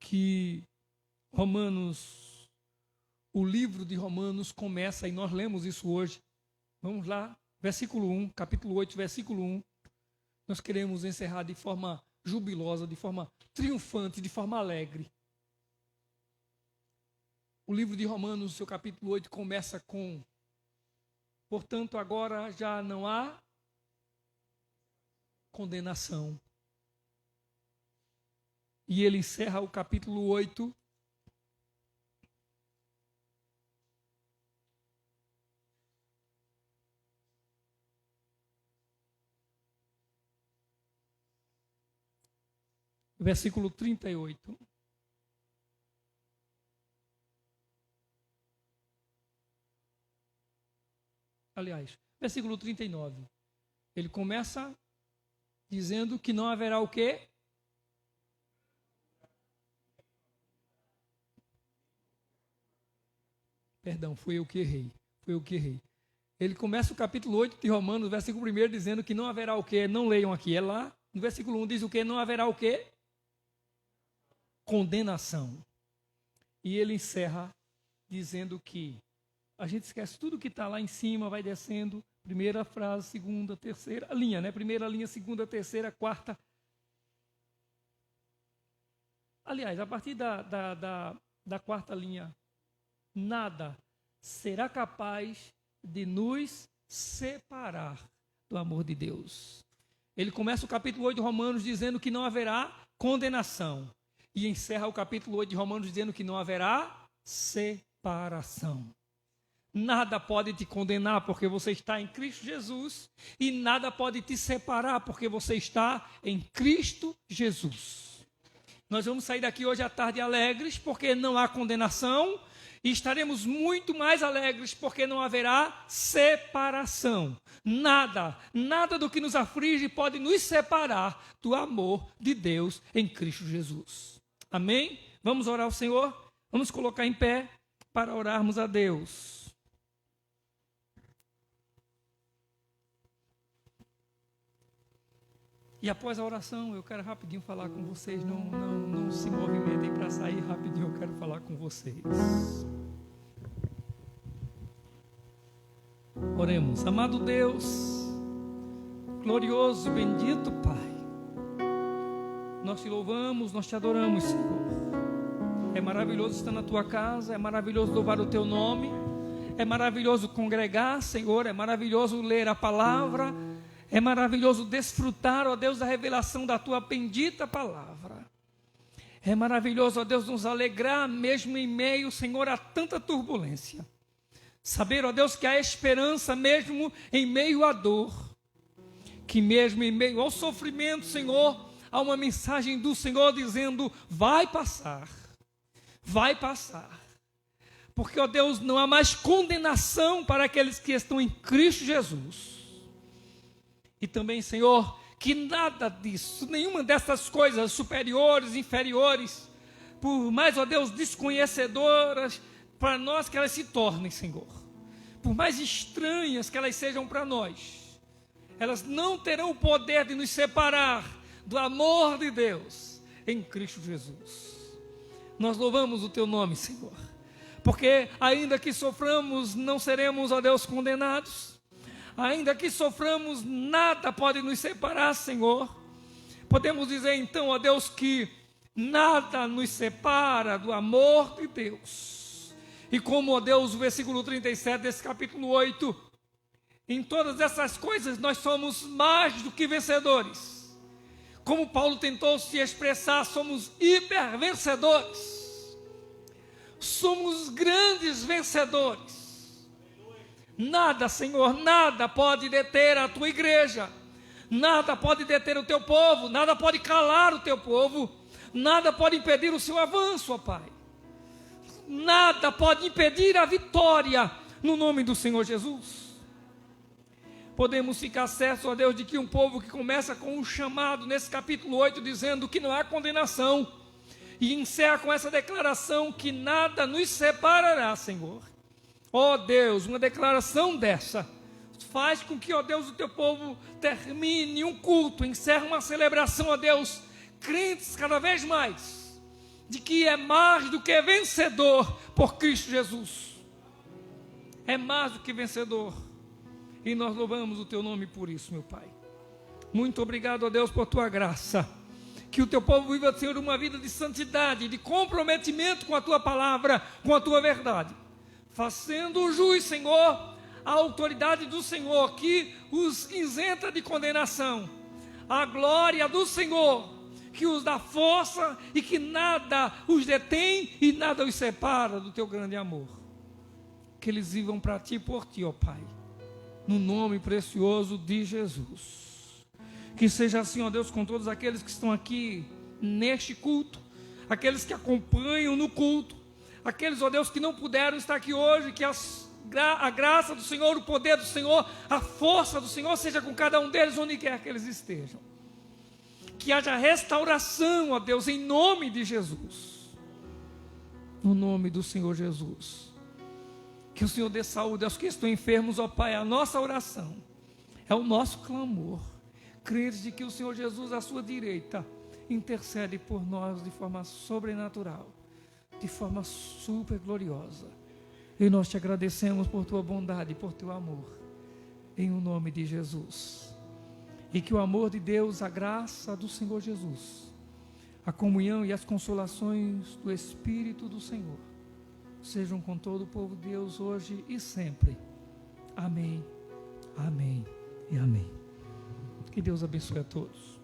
que o livro de Romanos começa, e nós lemos isso hoje. Vamos lá, versículo 1, capítulo 8, versículo 1. Nós queremos encerrar de forma jubilosa, de forma triunfante, de forma alegre. O livro de Romanos, seu capítulo 8, começa com: portanto, agora já não há condenação. E ele encerra o capítulo 8 versículo 38. Aliás, versículo 39. Ele começa dizendo que não haverá o quê? Perdão, foi eu que errei. Ele começa o capítulo 8 de Romanos, versículo 1, dizendo que não haverá o quê? Não leiam aqui, é lá. No versículo 1 diz o quê? Não haverá o quê? Condenação. E ele encerra dizendo que a gente esquece tudo que está lá em cima, vai descendo, primeira frase, segunda, terceira linha, né? Primeira linha, segunda, terceira, quarta. Aliás, a partir da quarta linha, nada será capaz de nos separar do amor de Deus. Ele começa o capítulo 8 de Romanos dizendo que não haverá condenação. E encerra o capítulo 8 de Romanos dizendo que não haverá separação. Nada pode te condenar porque você está em Cristo Jesus. E nada pode te separar porque você está em Cristo Jesus. Nós vamos sair daqui hoje à tarde alegres porque não há condenação. E estaremos muito mais alegres porque não haverá separação. Nada do que nos aflige pode nos separar do amor de Deus em Cristo Jesus. Amém? Vamos orar ao Senhor? Vamos colocar em pé para orarmos a Deus. E após a oração, eu quero rapidinho falar com vocês. Não se movimentem para sair rapidinho, eu quero falar com vocês. Oremos. Amado Deus, glorioso, bendito Pai, nós te louvamos, nós te adoramos, Senhor. É maravilhoso estar na tua casa, é maravilhoso louvar o teu nome, é maravilhoso congregar, Senhor, é maravilhoso ler a palavra, é maravilhoso desfrutar, ó Deus, da revelação da tua bendita palavra. É maravilhoso, ó Deus, nos alegrar mesmo em meio, Senhor, a tanta turbulência. Saber, ó Deus, que há esperança mesmo em meio à dor, que mesmo em meio ao sofrimento, Senhor, há uma mensagem do Senhor dizendo, vai passar, porque, ó Deus, não há mais condenação para aqueles que estão em Cristo Jesus. E também, Senhor, que nada disso, nenhuma dessas coisas superiores, inferiores, por mais, ó Deus, desconhecedoras para nós que elas se tornem, Senhor, por mais estranhas que elas sejam para nós, elas não terão o poder de nos separar do amor de Deus em Cristo Jesus. Nós louvamos o teu nome, Senhor, porque ainda que soframos, não seremos, ó Deus, condenados. Ainda que soframos, nada pode nos separar, Senhor. Podemos dizer então, ó Deus, que nada nos separa do amor de Deus. E como, ó Deus, o versículo 37 desse capítulo 8, em todas essas coisas nós somos mais do que vencedores. Como Paulo tentou se expressar, somos hipervencedores. Somos grandes vencedores. Nada, Senhor, nada pode deter a tua igreja. Nada pode deter o teu povo. Nada pode calar o teu povo. Nada pode impedir o seu avanço, ó Pai. Nada pode impedir a vitória no nome do Senhor Jesus. Podemos ficar certos, ó Deus, de que um povo que começa com um chamado nesse capítulo 8, dizendo que não há condenação, e encerra com essa declaração que nada nos separará, Senhor. Ó Deus, uma declaração dessa faz com que, ó Deus, o teu povo termine um culto, encerre uma celebração, ó Deus, crentes cada vez mais, de que é mais do que vencedor por Cristo Jesus. É mais do que vencedor. E nós louvamos o teu nome por isso, meu Pai. Muito obrigado, ó Deus, por tua graça. Que o teu povo viva, Senhor, uma vida de santidade, de comprometimento com a tua palavra, com a tua verdade. Fazendo jus, Senhor, a autoridade do Senhor, que os isenta de condenação. A glória do Senhor, que os dá força e que nada os detém e nada os separa do teu grande amor. Que eles vivam para ti e por ti, ó Pai. No nome precioso de Jesus. Que seja assim, ó Deus, com todos aqueles que estão aqui neste culto, aqueles que acompanham no culto, aqueles, ó Deus, que não puderam estar aqui hoje, que a graça do Senhor, o poder do Senhor, a força do Senhor seja com cada um deles, onde quer que eles estejam. Que haja restauração, ó Deus, em nome de Jesus. No nome do Senhor Jesus. Que o Senhor dê saúde aos que estão enfermos, ó Pai. A nossa oração é o nosso clamor. Crentes de que o Senhor Jesus, à sua direita, intercede por nós de forma sobrenatural, de forma super gloriosa. E nós te agradecemos por tua bondade e por teu amor, em o nome de Jesus. E que o amor de Deus, a graça do Senhor Jesus, a comunhão e as consolações do Espírito do Senhor sejam com todo o povo de Deus hoje e sempre. Amém, amém e amém. Que Deus abençoe a todos.